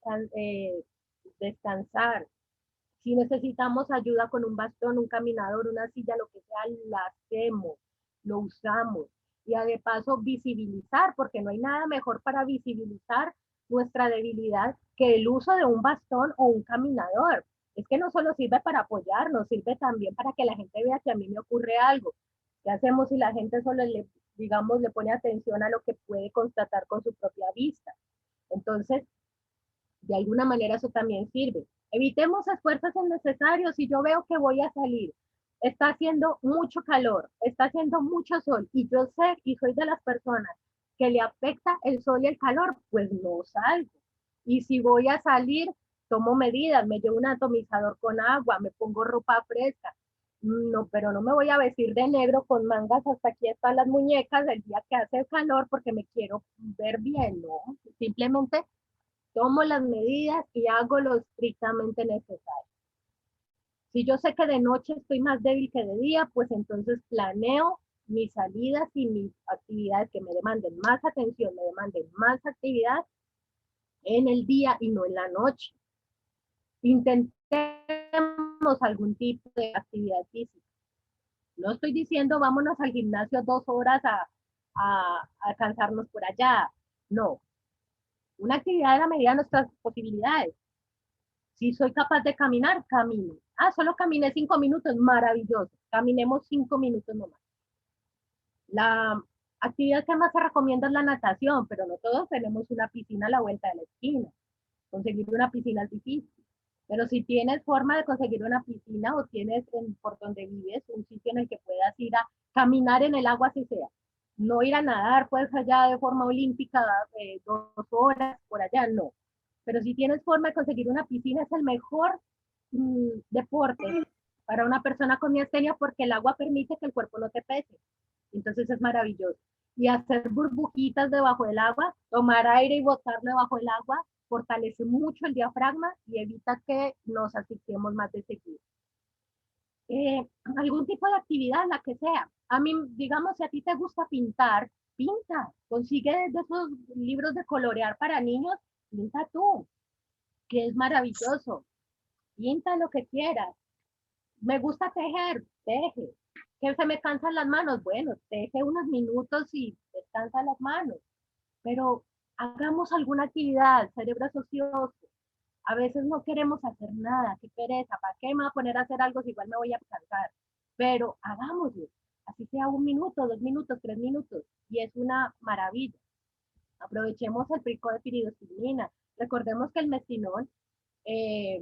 descansar. Si necesitamos ayuda con un bastón, un caminador, una silla, lo que sea, la hacemos, lo usamos. Y de paso visibilizar, porque no hay nada mejor para visibilizar nuestra debilidad que el uso de un bastón o un caminador. Es que no solo sirve para apoyarnos, sirve también para que la gente vea que a mí me ocurre algo. ¿Qué hacemos si la gente solo le, digamos, le pone atención a lo que puede constatar con su propia vista? Entonces, de alguna manera eso también sirve. Evitemos esfuerzos innecesarios. Si yo veo que voy a salir, está haciendo mucho calor, está haciendo mucho sol, y yo sé y soy de las personas que le afecta el sol y el calor, pues no salgo. Y si voy a salir, tomo medidas, me llevo un atomizador con agua, me pongo ropa fresca. No, pero no me voy a vestir de negro con mangas hasta aquí están las muñecas el día que hace calor porque me quiero ver bien, ¿no? Simplemente tomo las medidas y hago lo estrictamente necesario. Si yo sé que de noche estoy más débil que de día, pues entonces planeo mis salidas y mis actividades que me demanden más atención, me demanden más actividad en el día y no en la noche. Intentemos algún tipo de actividad física. No estoy diciendo vámonos al gimnasio 2 horas a cansarnos por allá. No. Una actividad a la medida de nuestras posibilidades. Si soy capaz de caminar, camino. Ah, solo caminé 5 minutos, maravilloso. Caminemos 5 minutos nomás. La actividad que más se recomienda es la natación, pero no todos tenemos una piscina a la vuelta de la esquina. Conseguir una piscina es difícil. Pero si tienes forma de conseguir una piscina o tienes por donde vives un sitio en el que puedas ir a caminar en el agua, si sea. No ir a nadar, pues allá de forma olímpica, 2 horas por allá, no. Pero si tienes forma de conseguir una piscina, es el mejor deporte para una persona con miastenia porque el agua permite que el cuerpo no te pese. Entonces es maravilloso. Y hacer burbujitas debajo del agua, tomar aire y botarlo debajo del agua, fortalece mucho el diafragma y evita que nos asfixiemos más de seguido. Algún tipo de actividad, la que sea. A mí, digamos, si a ti te gusta pintar, pinta. Consigue de esos libros de colorear para niños, pinta tú, que es maravilloso. Pinta lo que quieras. Me gusta tejer, teje. Que se me cansan las manos, bueno, teje unos minutos y descansa las manos. Pero hagamos alguna actividad, cerebro es ocioso. A veces no queremos hacer nada, qué pereza, ¿para qué me voy a poner a hacer algo si igual me voy a cansar? Pero hagámoslo, así sea 1 minuto, 2 minutos, 3 minutos, y es una maravilla. Aprovechemos el pico de piridostigmina. Recordemos que el mestinol eh,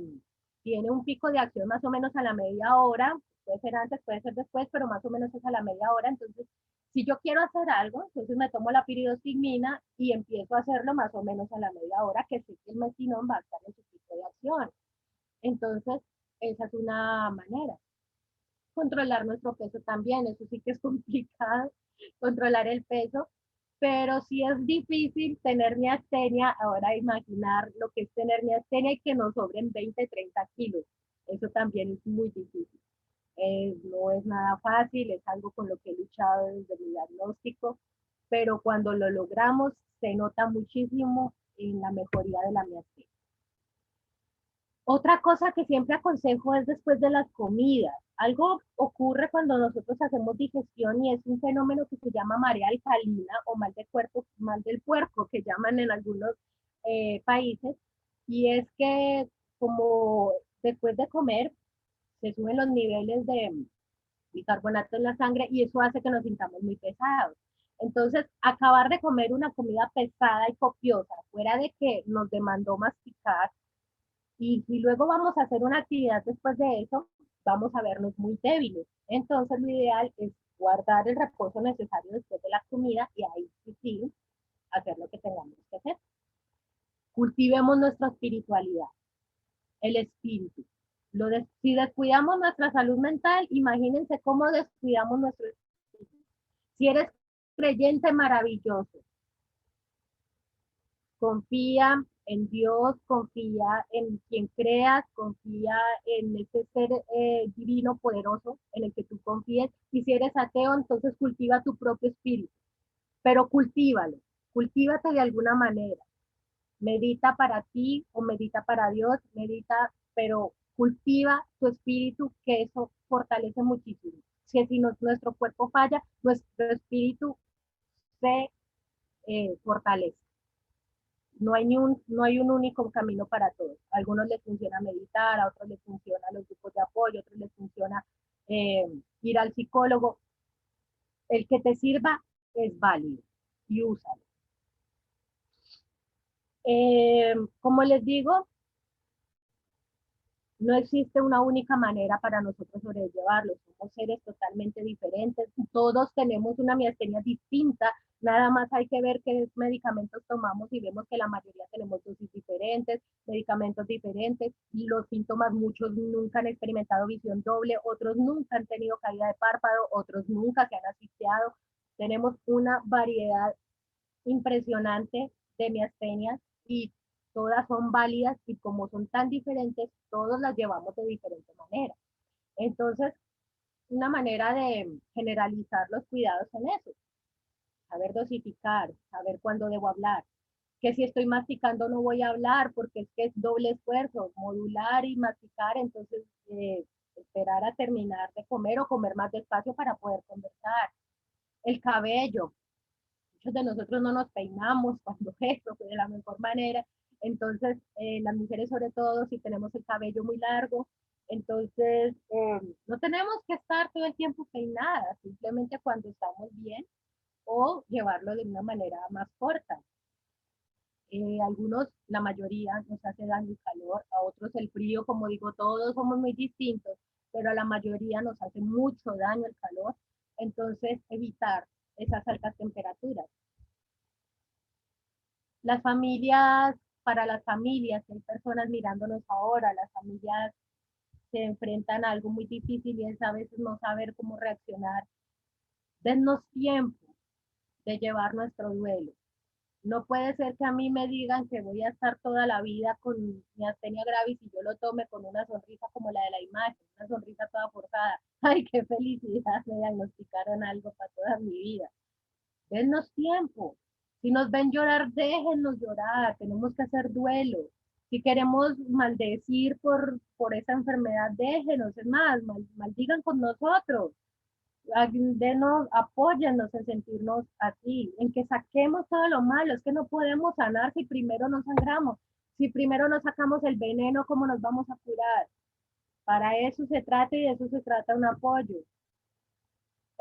tiene un pico de acción más o menos a la media hora, puede ser antes, puede ser después, pero más o menos es a la media hora. Entonces, si yo quiero hacer algo, entonces me tomo la piridostigmina y empiezo a hacerlo más o menos a la media hora, que sé que el mestinol va a estar en su pico de acción. Entonces, esa es una manera. Controlar nuestro peso también, eso sí que es complicado, controlar el peso, pero sí es difícil tener miastenia, ahora imaginar lo que es tener miastenia y que nos sobren 20, 30 kilos, eso también es muy difícil. No es nada fácil, es algo con lo que he luchado desde mi diagnóstico, pero cuando lo logramos se nota muchísimo en la mejoría de la miastenia. Otra cosa que siempre aconsejo es después de las comidas. Algo ocurre cuando nosotros hacemos digestión y es un fenómeno que se llama marea alcalina o mal de cuerpo, mal del puerco, que llaman en algunos países. Y es que como después de comer se suben los niveles de bicarbonato en la sangre y eso hace que nos sintamos muy pesados. Entonces, acabar de comer una comida pesada y copiosa, fuera de que nos demandó masticar, y si luego vamos a hacer una actividad después de eso, vamos a vernos muy débiles. Entonces, lo ideal es guardar el reposo necesario después de la comida y ahí sí hacer lo que tengamos que hacer. Cultivemos nuestra espiritualidad, el espíritu. Si descuidamos nuestra salud mental, imagínense cómo descuidamos nuestro espíritu. Si eres creyente, maravilloso. Confía, en Dios, confía en quien creas, confía en ese ser divino, poderoso, en el que tú confíes. Y si eres ateo, entonces cultiva tu propio espíritu, pero cultívalo, cultívate de alguna manera. Medita para ti o medita para Dios, medita, pero cultiva tu espíritu, que eso fortalece muchísimo. Si nuestro cuerpo falla, nuestro espíritu se fortalece. No hay un único camino para todos. A algunos les funciona meditar, a otros les funciona los grupos de apoyo, a otros les funciona eh, ir al psicólogo. El que te sirva es válido y úsalo. Como les digo, no existe una única manera para nosotros sobrellevarlo. Somos seres totalmente diferentes. Todos tenemos una miastenia distinta. Nada más hay que ver qué medicamentos tomamos y vemos que la mayoría tenemos dosis diferentes, medicamentos diferentes. Los síntomas, muchos nunca han experimentado visión doble, otros nunca han tenido caída de párpado, otros nunca se han asfixiado. Tenemos una variedad impresionante de miastenias y todas son válidas y como son tan diferentes, todos las llevamos de diferente manera. Entonces, una manera de generalizar los cuidados en eso, saber dosificar, saber cuándo debo hablar, que si estoy masticando no voy a hablar porque es que es doble esfuerzo, modular y masticar, entonces esperar a terminar de comer o comer más despacio para poder conversar. El cabello, muchos de nosotros no nos peinamos cuando esto, de la mejor manera. Entonces, las mujeres sobre todo, si tenemos el cabello muy largo, entonces no tenemos que estar todo el tiempo peinadas, simplemente cuando estamos bien o llevarlo de una manera más corta. Algunos, la mayoría, nos hace daño el calor, a otros el frío, como digo, todos somos muy distintos, pero a la mayoría nos hace mucho daño el calor, entonces evitar esas altas temperaturas. Las familias, para las familias, hay personas mirándonos ahora, las familias se enfrentan a algo muy difícil y es a veces no saber cómo reaccionar. Dennos tiempo de llevar nuestro duelo. No puede ser que a mí me digan que voy a estar toda la vida con miastenia gravis y yo lo tome con una sonrisa como la de la imagen, una sonrisa toda forzada. Ay, qué felicidad, me diagnosticaron algo para toda mi vida. Dennos tiempo. Si nos ven llorar, déjennos llorar. Tenemos que hacer duelo. Si queremos maldecir por esa enfermedad, déjenos. Es más, maldigan con nosotros. Denos, apóyennos en sentirnos así, en que saquemos todo lo malo. Es que no podemos sanar si primero no sangramos. Si primero no sacamos el veneno, ¿cómo nos vamos a curar? Para eso se trata y de eso se trata un apoyo.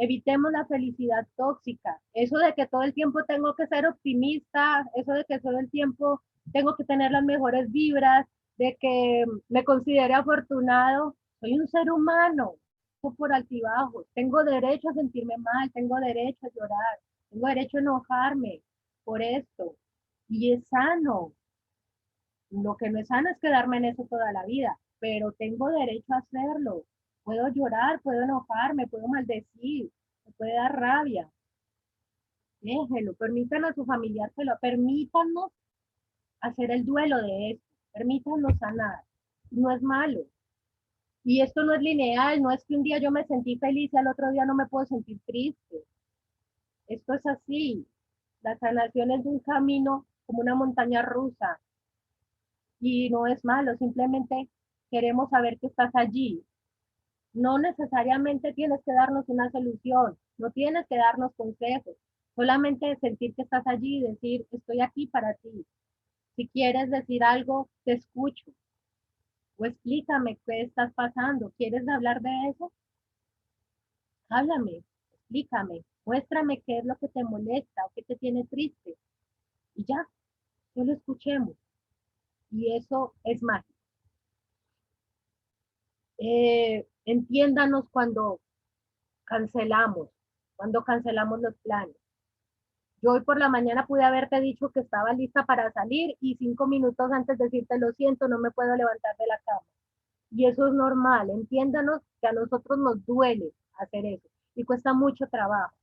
Evitemos la felicidad tóxica, eso de que todo el tiempo tengo que ser optimista, eso de que todo el tiempo tengo que tener las mejores vibras, de que me considere afortunado, soy un ser humano, por altibajos, tengo derecho a sentirme mal, tengo derecho a llorar, tengo derecho a enojarme por esto, y es sano. Lo que no es sano es quedarme en eso toda la vida, pero tengo derecho a hacerlo. Puedo llorar, puedo enojarme, puedo maldecir, me puede dar rabia. Déjelo, permítanlo a su familiar que lo permítanos hacer el duelo de esto, permítanos sanar. No es malo. Y esto no es lineal, no es que un día yo me sentí feliz y al otro día no me puedo sentir triste. Esto es así. La sanación es un camino como una montaña rusa y no es malo, simplemente queremos saber que estás allí. No necesariamente tienes que darnos una solución, no tienes que darnos consejos, solamente sentir que estás allí y decir, estoy aquí para ti. Si quieres decir algo, te escucho. O explícame qué estás pasando. ¿Quieres hablar de eso? Háblame, explícame, muéstrame qué es lo que te molesta o qué te tiene triste. Y ya, que lo escuchemos. Y eso es mágico. Entiéndanos cuando cancelamos los planes. Yo hoy por la mañana pude haberte dicho que estaba lista para salir y 5 minutos antes decirte lo siento, no me puedo levantar de la cama. Y eso es normal. Entiéndanos que a nosotros nos duele hacer eso y cuesta mucho trabajo,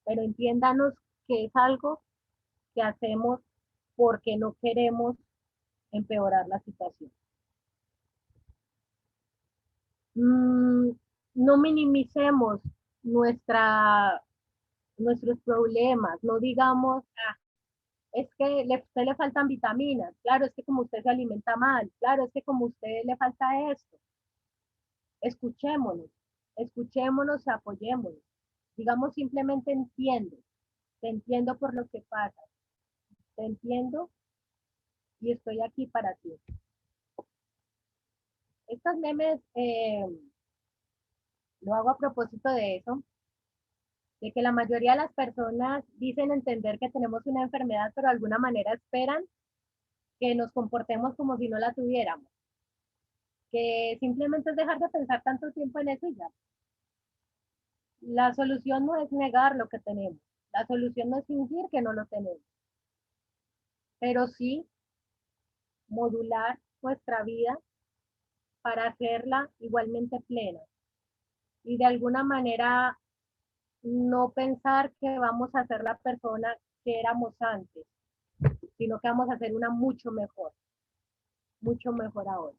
pero entiéndanos que es algo que hacemos porque no queremos empeorar la situación. No minimicemos nuestros problemas, no digamos, es que usted le faltan vitaminas, claro, es que como usted se alimenta mal, claro, es que como usted le falta esto. Escuchémonos, escuchémonos, apoyémonos. Digamos simplemente entiendo, te entiendo por lo que pasa, te entiendo y estoy aquí para ti. Estos memes lo hago a propósito de eso, de que la mayoría de las personas dicen entender que tenemos una enfermedad, pero de alguna manera esperan que nos comportemos como si no la tuviéramos, que simplemente es dejar de pensar tanto tiempo en eso y ya. La solución no es negar lo que tenemos, la solución no es fingir que no lo tenemos, pero sí modular nuestra vida para hacerla igualmente plena y de alguna manera no pensar que vamos a ser la persona que éramos antes, sino que vamos a ser una mucho mejor ahora.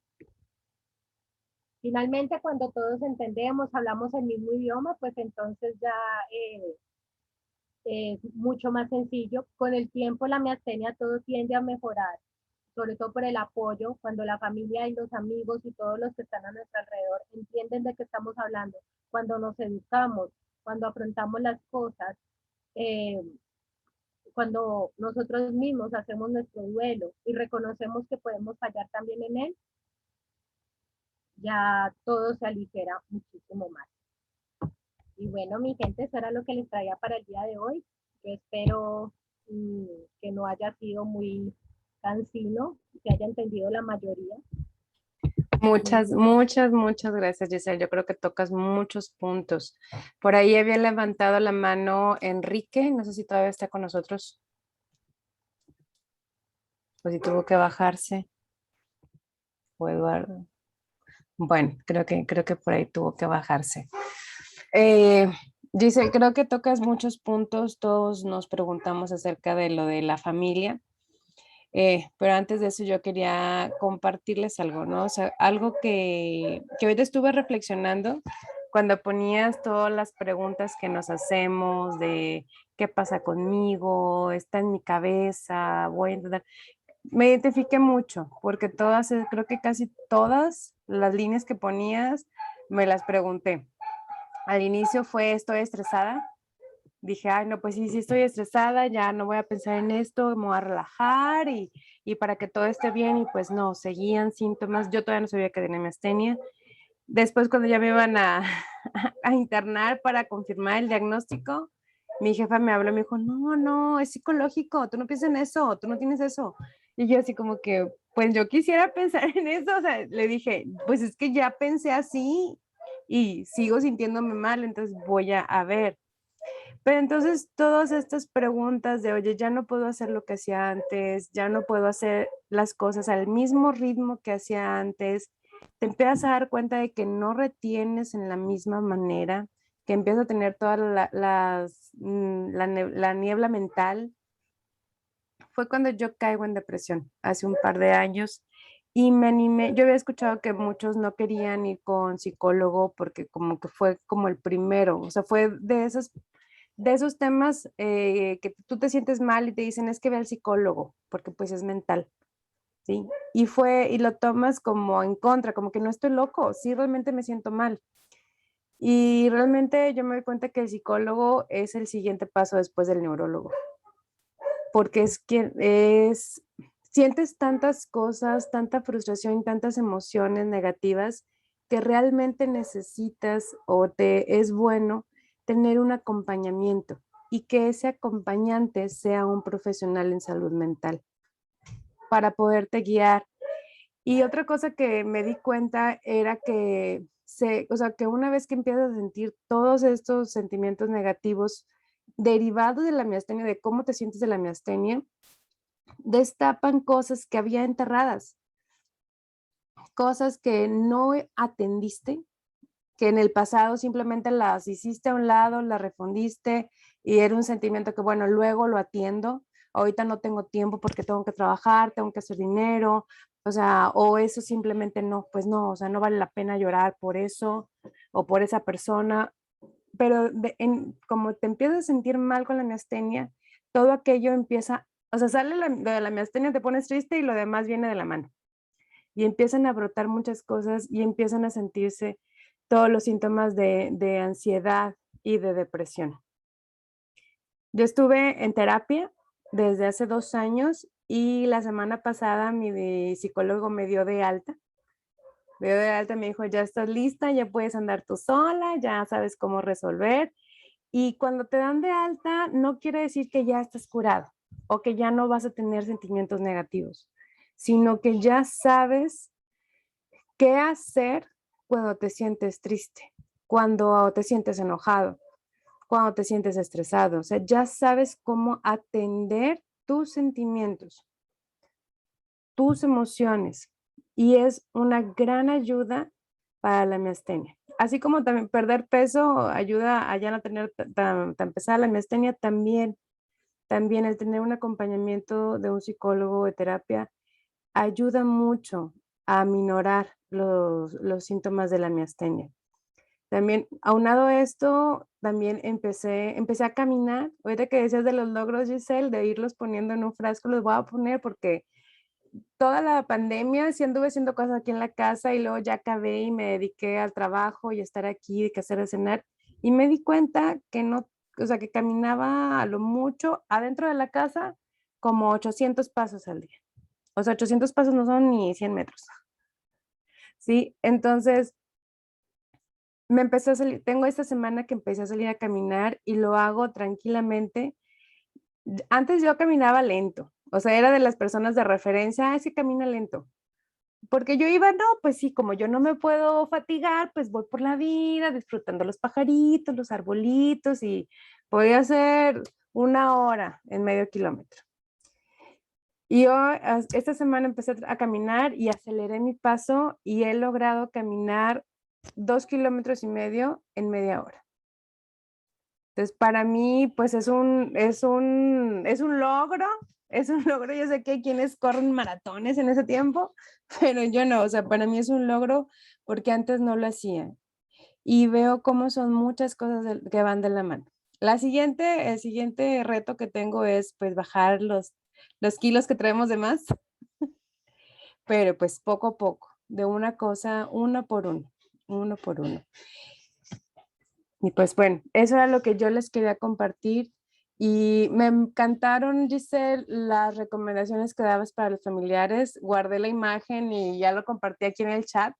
Finalmente, cuando todos entendemos, hablamos el mismo idioma, pues entonces ya es mucho más sencillo. Con el tiempo, la miastenia todo tiende a mejorar, sobre todo por el apoyo, cuando la familia y los amigos y todos los que están a nuestro alrededor entienden de qué estamos hablando, cuando nos educamos, cuando afrontamos las cosas, eh, cuando nosotros mismos hacemos nuestro duelo y reconocemos que podemos fallar también en él, ya todo se aligera muchísimo más. Y bueno, mi gente, eso era lo que les traía para el día de hoy. Yo espero que no haya sido muy cansino, que haya entendido la mayoría. Muchas gracias, Giselle. Yo creo que tocas muchos puntos. Por ahí había levantado la mano Enrique, no sé si todavía está con nosotros, o si tuvo que bajarse, o Eduardo. Bueno, creo que por ahí tuvo que bajarse. Eh, Giselle, creo que tocas muchos puntos. Todos nos preguntamos acerca de lo de la familia. Pero antes de eso yo quería compartirles algo, ¿no? O sea, algo que ahorita estuve reflexionando cuando ponías todas las preguntas que nos hacemos de qué pasa conmigo, está en mi cabeza, voy a intentar. Me identifiqué mucho porque todas, creo que casi todas las líneas que ponías me las pregunté. Al inicio fue estoy estresada. Dije, ay, no, pues sí, sí estoy estresada, ya no voy a pensar en esto, me voy a relajar y para que todo esté bien. Y pues no, seguían síntomas. Yo todavía no sabía que tenía miastenia. Después, cuando ya me iban a internar para confirmar el diagnóstico, mi jefa me habló y me dijo, no, no, es psicológico, tú no piensas en eso, tú no tienes eso. Y yo así como que, pues yo quisiera pensar en eso, o sea, le dije, pues es que ya pensé así y sigo sintiéndome mal, entonces voy a ver. Pero entonces todas estas preguntas de, oye, ya no puedo hacer lo que hacía antes, ya no puedo hacer las cosas al mismo ritmo que hacía antes, te empiezas a dar cuenta de que no retienes en la misma manera, que empiezas a tener toda la niebla mental. Fue cuando yo caigo en depresión, hace un par de años, y me animé. Yo había escuchado que muchos no querían ir con psicólogo porque como que fue como el primero, o sea, fue de esos temas que tú te sientes mal y te dicen es que ve al psicólogo, porque pues es mental, ¿sí? Y lo tomas como en contra, como que no estoy loco, sí, realmente me siento mal. Y realmente yo me doy cuenta que el psicólogo es el siguiente paso después del neurólogo, porque sientes tantas cosas, tanta frustración y tantas emociones negativas que realmente necesitas o te es bueno tener un acompañamiento y que ese acompañante sea un profesional en salud mental para poderte guiar. Y otra cosa que me di cuenta era que o sea, que una vez que empiezas a sentir todos estos sentimientos negativos derivados de la miastenia, de cómo te sientes de la miastenia, destapan cosas que había enterradas, cosas que no atendiste, que en el pasado simplemente las hiciste a un lado, las refundiste y era un sentimiento que, bueno, luego lo atiendo, ahorita no tengo tiempo porque tengo que trabajar, tengo que hacer dinero, o sea, o eso simplemente no, pues no, o sea, no vale la pena llorar por eso o por esa persona, pero como te empiezas a sentir mal con la miastenia, todo aquello empieza, o sea, sale de la miastenia, te pones triste y lo demás viene de la mano. Y empiezan a brotar muchas cosas y empiezan a sentirse todos los síntomas de ansiedad y de depresión. Yo estuve en terapia desde hace 2 años y la semana pasada mi psicólogo me dio de alta. Me dio de alta, me dijo, ya estás lista, ya puedes andar tú sola, ya sabes cómo resolver. Y cuando te dan de alta, no quiere decir que ya estás curado o que ya no vas a tener sentimientos negativos, sino que ya sabes qué hacer cuando te sientes triste, cuando te sientes enojado, cuando te sientes estresado. O sea, ya sabes cómo atender tus sentimientos, tus emociones. Y es una gran ayuda para la miastenia. Así como también perder peso ayuda a ya no tener tan pesada la miastenia, también el tener un acompañamiento de un psicólogo de terapia ayuda mucho a minorar los síntomas de la miastenia. También, aunado a esto, también empecé a caminar. Ahorita que decías de los logros, Giselle, de irlos poniendo en un frasco, los voy a poner porque toda la pandemia sí anduve haciendo cosas aquí en la casa y luego ya acabé y me dediqué al trabajo y estar aquí, que hacer de cenar. Y me di cuenta que no, o sea, que caminaba a lo mucho adentro de la casa como 800 pasos al día. O sea, 800 pasos no son ni 100 metros. ¿Sí? Entonces, me empecé a salir, tengo esta semana que empecé a salir a caminar y lo hago tranquilamente. Antes yo caminaba lento, o sea, era de las personas de referencia, ah, sí camina lento. Porque yo iba, no, pues sí, como yo no me puedo fatigar, pues voy por la vida disfrutando los pajaritos, los arbolitos y podía hacer 1 hora en medio kilómetro. Y yo esta semana empecé a caminar y aceleré mi paso y he logrado caminar 2,5 kilómetros en media hora. Entonces, para mí, pues es un logro, es un logro. Yo sé que hay quienes corren maratones en ese tiempo, pero yo no, o sea, para mí es un logro porque antes no lo hacía. Y veo cómo son muchas cosas que van de la mano. El siguiente reto que tengo es pues bajar los kilos que traemos de más, pero pues poco a poco, de una cosa, uno por uno, uno por uno. Y pues bueno, eso era lo que yo les quería compartir. Y me encantaron, Giselle, las recomendaciones que dabas para los familiares. Guardé la imagen y ya lo compartí aquí en el chat,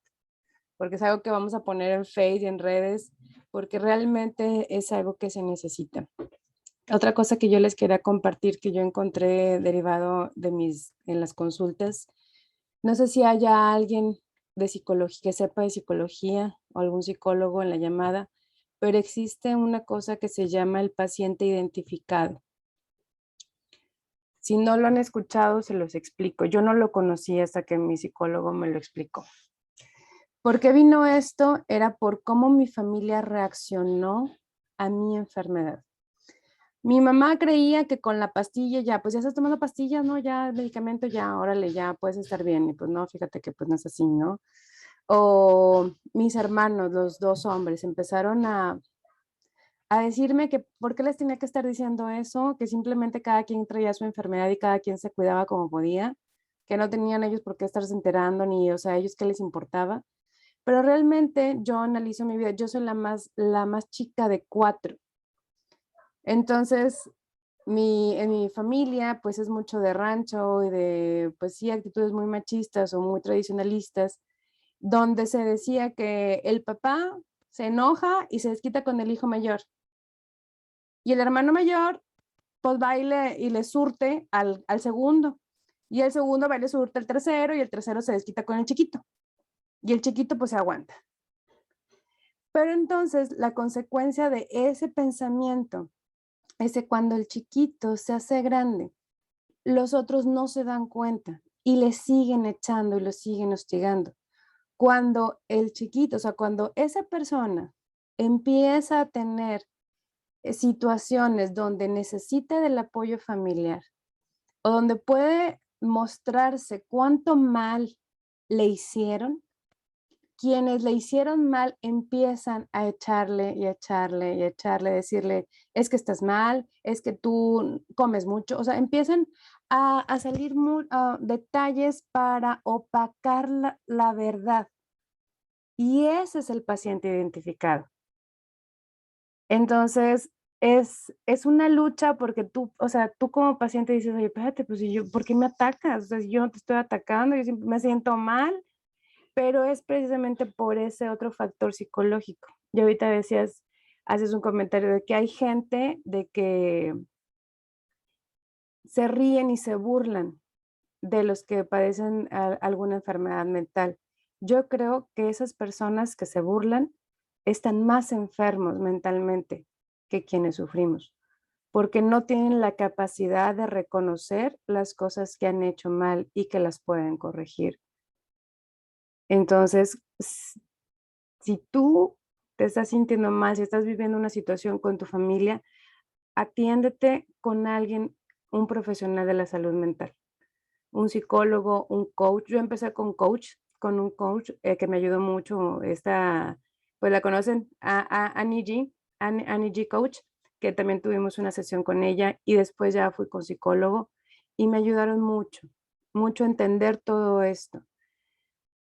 porque es algo que vamos a poner en Facebook y en redes, porque realmente es algo que se necesita. Otra cosa que yo les quería compartir que yo encontré derivado en las consultas, no sé si haya alguien de psicología que sepa de psicología o algún psicólogo en la llamada, pero existe una cosa que se llama el paciente identificado. Si no lo han escuchado, se los explico. Yo no lo conocí hasta que mi psicólogo me lo explicó. ¿Por qué vino esto? Era por cómo mi familia reaccionó a mi enfermedad. Mi mamá creía que con la pastilla ya, pues ya estás tomando pastillas, ¿no? Ya el medicamento, ya, órale, ya puedes estar bien. Y pues no, fíjate que pues no es así, ¿no? O mis hermanos, los 2 hombres, empezaron a decirme que por qué les tenía que estar diciendo eso, que simplemente cada quien traía su enfermedad y cada quien se cuidaba como podía, que no tenían ellos por qué estarse enterando, ni, o sea, a ellos qué les importaba. Pero realmente yo analizo mi vida, yo soy la más chica de 4. Entonces, en mi familia, pues es mucho de rancho y de, pues sí, actitudes muy machistas o muy tradicionalistas, donde se decía que el papá se enoja y se desquita con el hijo mayor. Y el hermano mayor, pues va y le surte al segundo. Y el segundo va y le surte al tercero y el tercero se desquita con el chiquito. Y el chiquito pues se aguanta. Pero entonces la consecuencia de ese pensamiento es que cuando el chiquito se hace grande, los otros no se dan cuenta y le siguen echando y lo siguen hostigando. Cuando el chiquito, o sea, cuando esa persona empieza a tener situaciones donde necesita del apoyo familiar o donde puede mostrarse cuánto mal le hicieron, quienes le hicieron mal empiezan a echarle y a echarle y a echarle, decirle, es que estás mal, es que tú comes mucho, o sea, empiezan a salir detalles para opacar la verdad. Y ese es el paciente identificado. Entonces, es una lucha porque tú, o sea, tú como paciente dices, oye, espérate, pues, ¿por qué me atacas? O sea, yo no te estoy atacando, yo siempre me siento mal, pero es precisamente por ese otro factor psicológico. Y ahorita decías, haces un comentario de que hay gente de que se ríen y se burlan de los que padecen alguna enfermedad mental. Yo creo que esas personas que se burlan están más enfermos mentalmente que quienes sufrimos, porque no tienen la capacidad de reconocer las cosas que han hecho mal y que las pueden corregir. Entonces, si tú te estás sintiendo mal, si estás viviendo una situación con tu familia, atiéndete con alguien, un profesional de la salud mental, un psicólogo, un coach. Yo empecé con un coach que me ayudó mucho. Esta, pues la conocen, Annie G, Annie G Coach, que también tuvimos una sesión con ella y después ya fui con psicólogo y me ayudaron mucho, mucho a entender todo esto.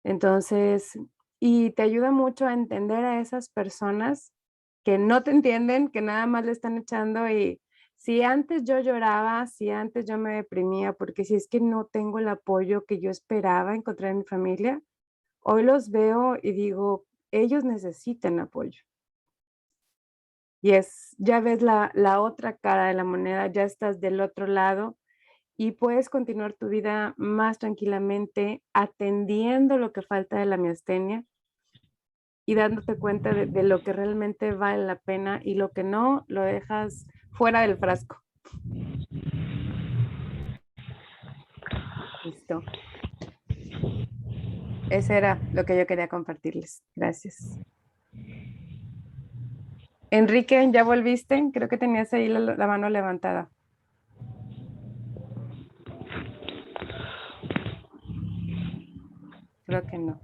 Entonces, y te ayuda mucho a entender a esas personas que no te entienden, que nada más le están echando y si antes yo lloraba, si antes yo me deprimía, porque si es que no tengo el apoyo que yo esperaba encontrar en mi familia, hoy los veo y digo, ellos necesitan apoyo. Y ya ves la otra cara de la moneda, ya estás del otro lado y puedes continuar tu vida más tranquilamente atendiendo lo que falta de la miastenia y dándote cuenta de lo que realmente vale la pena y lo que no, lo dejas fuera del frasco. Listo. Eso era lo que yo quería compartirles. Gracias. Enrique, ¿ya volviste? Creo que tenías ahí la mano levantada. Creo que no.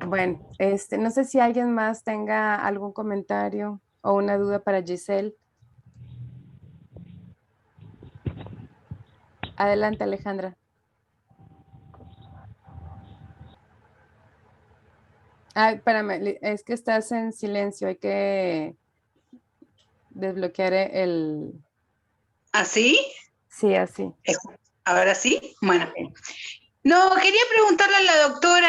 Bueno, no sé si alguien más tenga algún comentario o una duda para Giselle. Adelante, Alejandra. Ay, espérame, es que estás en silencio, hay que desbloquear el... ¿Así? Sí, así. ¿Ahora sí? Bueno. Sí. No, quería preguntarle a la doctora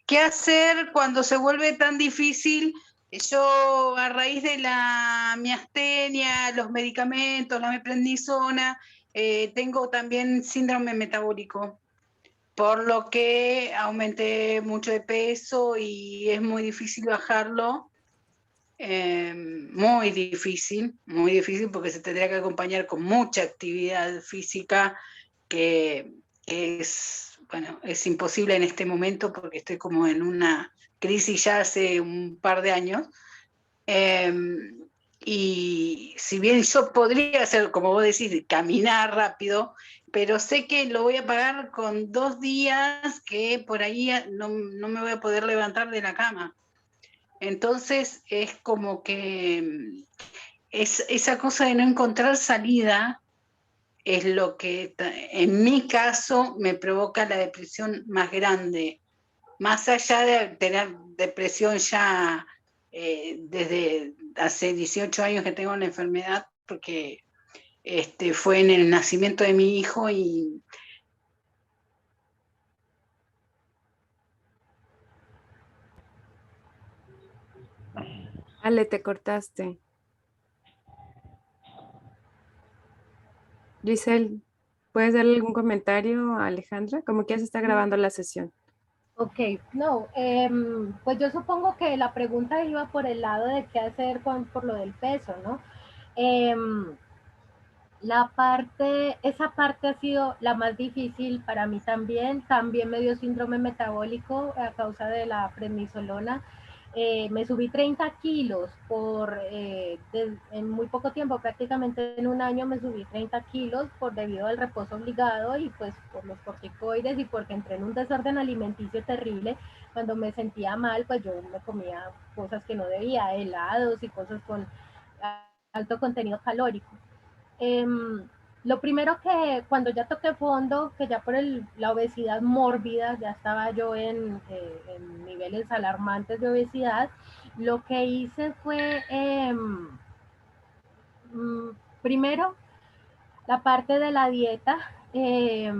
qué hacer cuando se vuelve tan difícil. Yo, a raíz de la miastenia, los medicamentos, la meprednisona, tengo también síndrome metabólico, por lo que aumenté mucho de peso y es muy difícil bajarlo. Muy difícil porque se tendría que acompañar con mucha actividad física que es, bueno, es imposible en este momento porque estoy como en una crisis ya hace un par de años. Y si bien yo podría hacer, como vos decís, caminar rápido, pero sé que lo voy a pagar con 2 días que por ahí no me voy a poder levantar de la cama. Entonces es como que esa cosa de no encontrar salida es lo que en mi caso me provoca la depresión más grande, más allá de tener depresión ya desde hace 18 años que tengo la enfermedad, porque fue en el nacimiento de mi hijo y... Ale, te cortaste. Giselle, ¿puedes darle algún comentario a Alejandra? Como que ya se está grabando la sesión. Ok, no, pues yo supongo que la pregunta iba por el lado de qué hacer por lo del peso, ¿no? Esa parte ha sido la más difícil para mí también me dio síndrome metabólico a causa de la prednisolona Me subí 30 kilos en muy poco tiempo, prácticamente en un año me subí 30 kilos debido al reposo obligado y pues por los corticoides y porque entré en un desorden alimenticio terrible. Cuando me sentía mal, pues yo me comía cosas que no debía, helados y cosas con alto contenido calórico. Eh, lo primero que cuando ya toqué fondo, que ya por la obesidad mórbida, ya estaba yo en niveles alarmantes de obesidad, lo que hice fue, primero, la parte de la dieta, eh,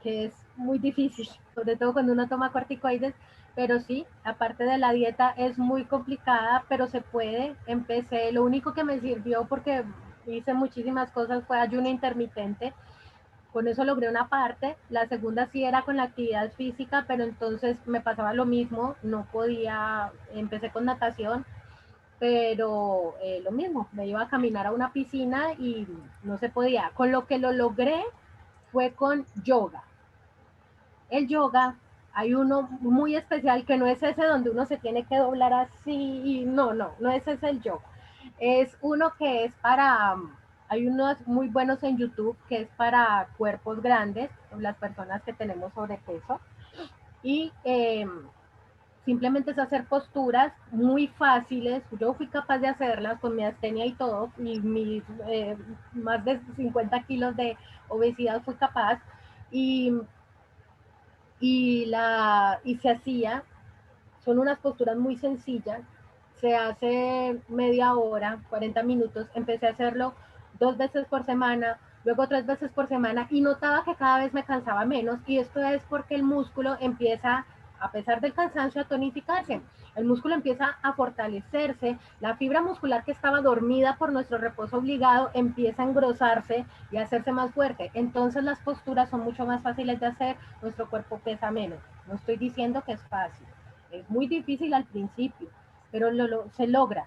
que es muy difícil, sobre todo cuando uno toma corticoides, pero sí, la parte de la dieta es muy complicada, pero se puede. Empecé, lo único que me sirvió porque hice muchísimas cosas fue ayuno intermitente, con eso logré una parte. La segunda sí era con la actividad física, pero entonces me pasaba lo mismo, no podía, empecé con natación, pero lo mismo, me iba a caminar a una piscina y no se podía. Con lo que lo logré fue con yoga. El yoga, hay uno muy especial que no es ese donde uno se tiene que doblar así, y no es ese el yoga. Es uno que es para, hay unos muy buenos en YouTube que es para cuerpos grandes, las personas que tenemos sobrepeso, y simplemente es hacer posturas muy fáciles. Yo fui capaz de hacerlas con mi astenia y todo, y mis más de 50 kilos de obesidad fui capaz, y y se hacía, son unas posturas muy sencillas, se hace media hora, 40 minutos, empecé a hacerlo 2 veces por semana, luego 3 veces por semana y notaba que cada vez me cansaba menos y esto es porque el músculo empieza, a pesar del cansancio, a tonificarse. El músculo empieza a fortalecerse, la fibra muscular que estaba dormida por nuestro reposo obligado empieza a engrosarse y a hacerse más fuerte. Entonces las posturas son mucho más fáciles de hacer, nuestro cuerpo pesa menos. No estoy diciendo que es fácil, es muy difícil al principio, pero se logra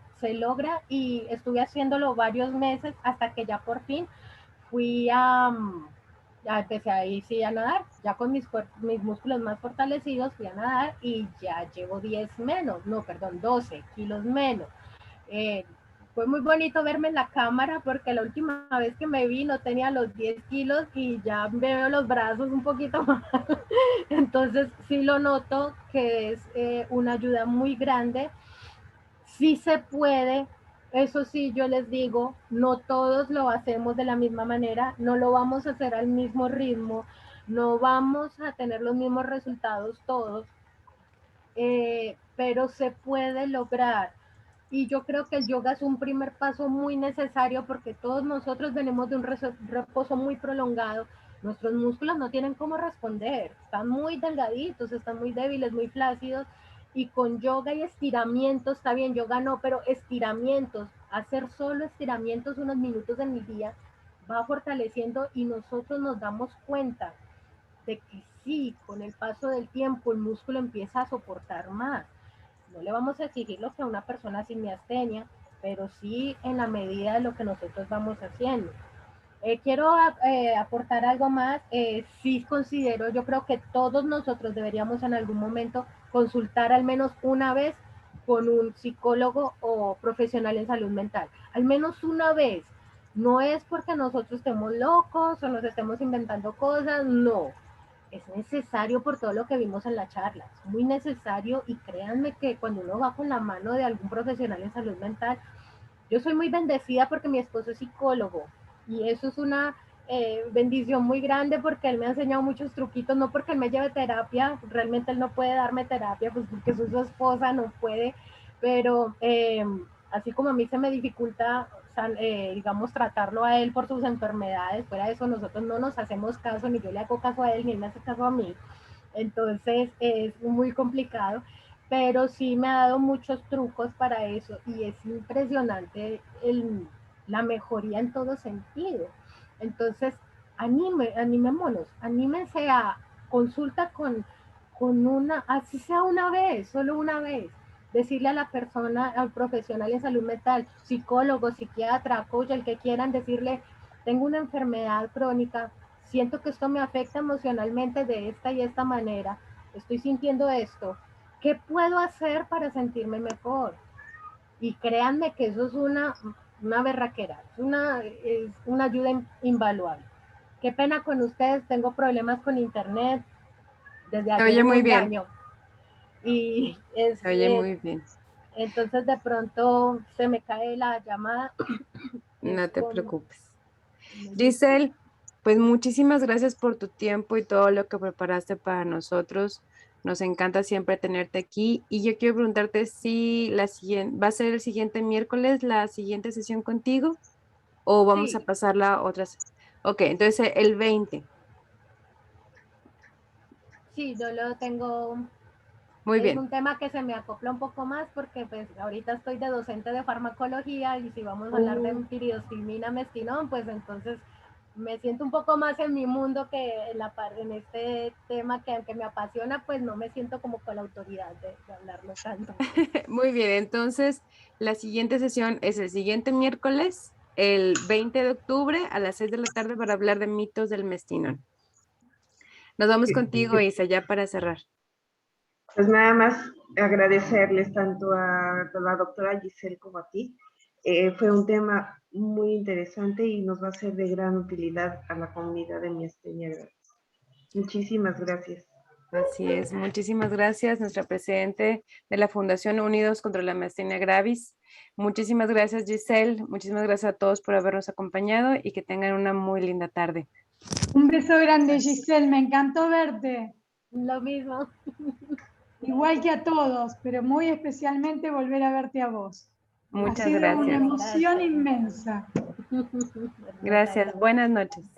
y estuve haciéndolo varios meses hasta que ya por fin fui ya empecé ahí sí a nadar, ya con mis músculos más fortalecidos fui a nadar y ya llevo 10 menos, no, perdón, 12 kilos menos. Eh, Fue muy bonito verme en la cámara porque la última vez que me vi no tenía los 10 kilos y ya veo los brazos un poquito más. Entonces sí lo noto que es una ayuda muy grande. Sí se puede, eso sí yo les digo, no todos lo hacemos de la misma manera, no lo vamos a hacer al mismo ritmo, no vamos a tener los mismos resultados todos, pero se puede lograr. Y yo creo que el yoga es un primer paso muy necesario porque todos nosotros venimos de un reposo muy prolongado. Nuestros músculos no tienen cómo responder, están muy delgaditos, están muy débiles, muy flácidos. Y con yoga y estiramientos, está bien, yoga no, pero estiramientos, hacer solo estiramientos unos minutos en el día, va fortaleciendo y nosotros nos damos cuenta de que sí, con el paso del tiempo el músculo empieza a soportar más. No le vamos a exigir lo que a una persona sin miastenia, pero sí en la medida de lo que nosotros vamos haciendo. Quiero aportar algo más. Sí considero, yo creo que todos nosotros deberíamos en algún momento consultar al menos una vez con un psicólogo o profesional en salud mental. Al menos una vez. No es porque nosotros estemos locos o nos estemos inventando cosas, no. Es necesario por todo lo que vimos en la charla, es muy necesario y créanme que cuando uno va con la mano de algún profesional en salud mental, yo soy muy bendecida porque mi esposo es psicólogo y eso es una bendición muy grande porque él me ha enseñado muchos truquitos, no porque él me lleve terapia, realmente él no puede darme terapia, pues porque soy su esposa, no puede, pero así como a mí se me dificulta, digamos, tratarlo a él por sus enfermedades, fuera de eso nosotros no nos hacemos caso, ni yo le hago caso a él, ni él me hace caso a mí, entonces es muy complicado, pero sí me ha dado muchos trucos para eso y es impresionante la mejoría en todo sentido. Entonces, animémonos, anímense a consulta con una, así sea una vez, solo una vez. Decirle a la persona, al profesional en salud mental, psicólogo, psiquiatra, coach, el que quieran, decirle, tengo una enfermedad crónica, siento que esto me afecta emocionalmente de esta y esta manera, estoy sintiendo esto, ¿qué puedo hacer para sentirme mejor? Y créanme que eso es una berraquera, es una ayuda invaluable. Qué pena con ustedes, tengo problemas con internet desde Se hace oye un muy buen bien, año. Y se oye muy bien. entonces de pronto se me cae la llamada. Es No te con preocupes. mucho gusto. Giselle, pues muchísimas gracias por tu tiempo y todo lo que preparaste para nosotros. Nos encanta siempre tenerte aquí. Y yo quiero preguntarte si la siguiente, ¿va a ser el siguiente miércoles la siguiente sesión contigo? ¿O vamos a Sí, pasar la otra? Ok, entonces el 20. sí, yo lo tengo. Muy Es bien. un tema que se me acopla un poco más porque pues ahorita estoy de docente de farmacología y si vamos a hablar de piridostigmina, mestinón, pues entonces me siento un poco más en mi mundo que en este tema que aunque me apasiona, pues no me siento como con la autoridad de hablarlo tanto. Muy bien, entonces la siguiente sesión es el siguiente miércoles, el 20 de octubre a las 6 de la tarde para hablar de mitos del mestino. Nos vamos contigo, Isa, ya para cerrar. Pues nada más agradecerles tanto a la doctora Giselle como a ti. Fue un tema muy interesante y nos va a ser de gran utilidad a la comunidad de miastenia gravis. Muchísimas gracias. Así es, muchísimas gracias, nuestra presidente de la Fundación Unidos contra la Miastenia Gravis. Muchísimas gracias, Giselle. Muchísimas gracias a todos por habernos acompañado y que tengan una muy linda tarde. Un beso grande, Giselle, me encantó verte. Lo mismo. Igual que a todos, pero muy especialmente volver a verte a vos. Ha Muchas sido una gracias. emoción inmensa. Gracias, buenas noches.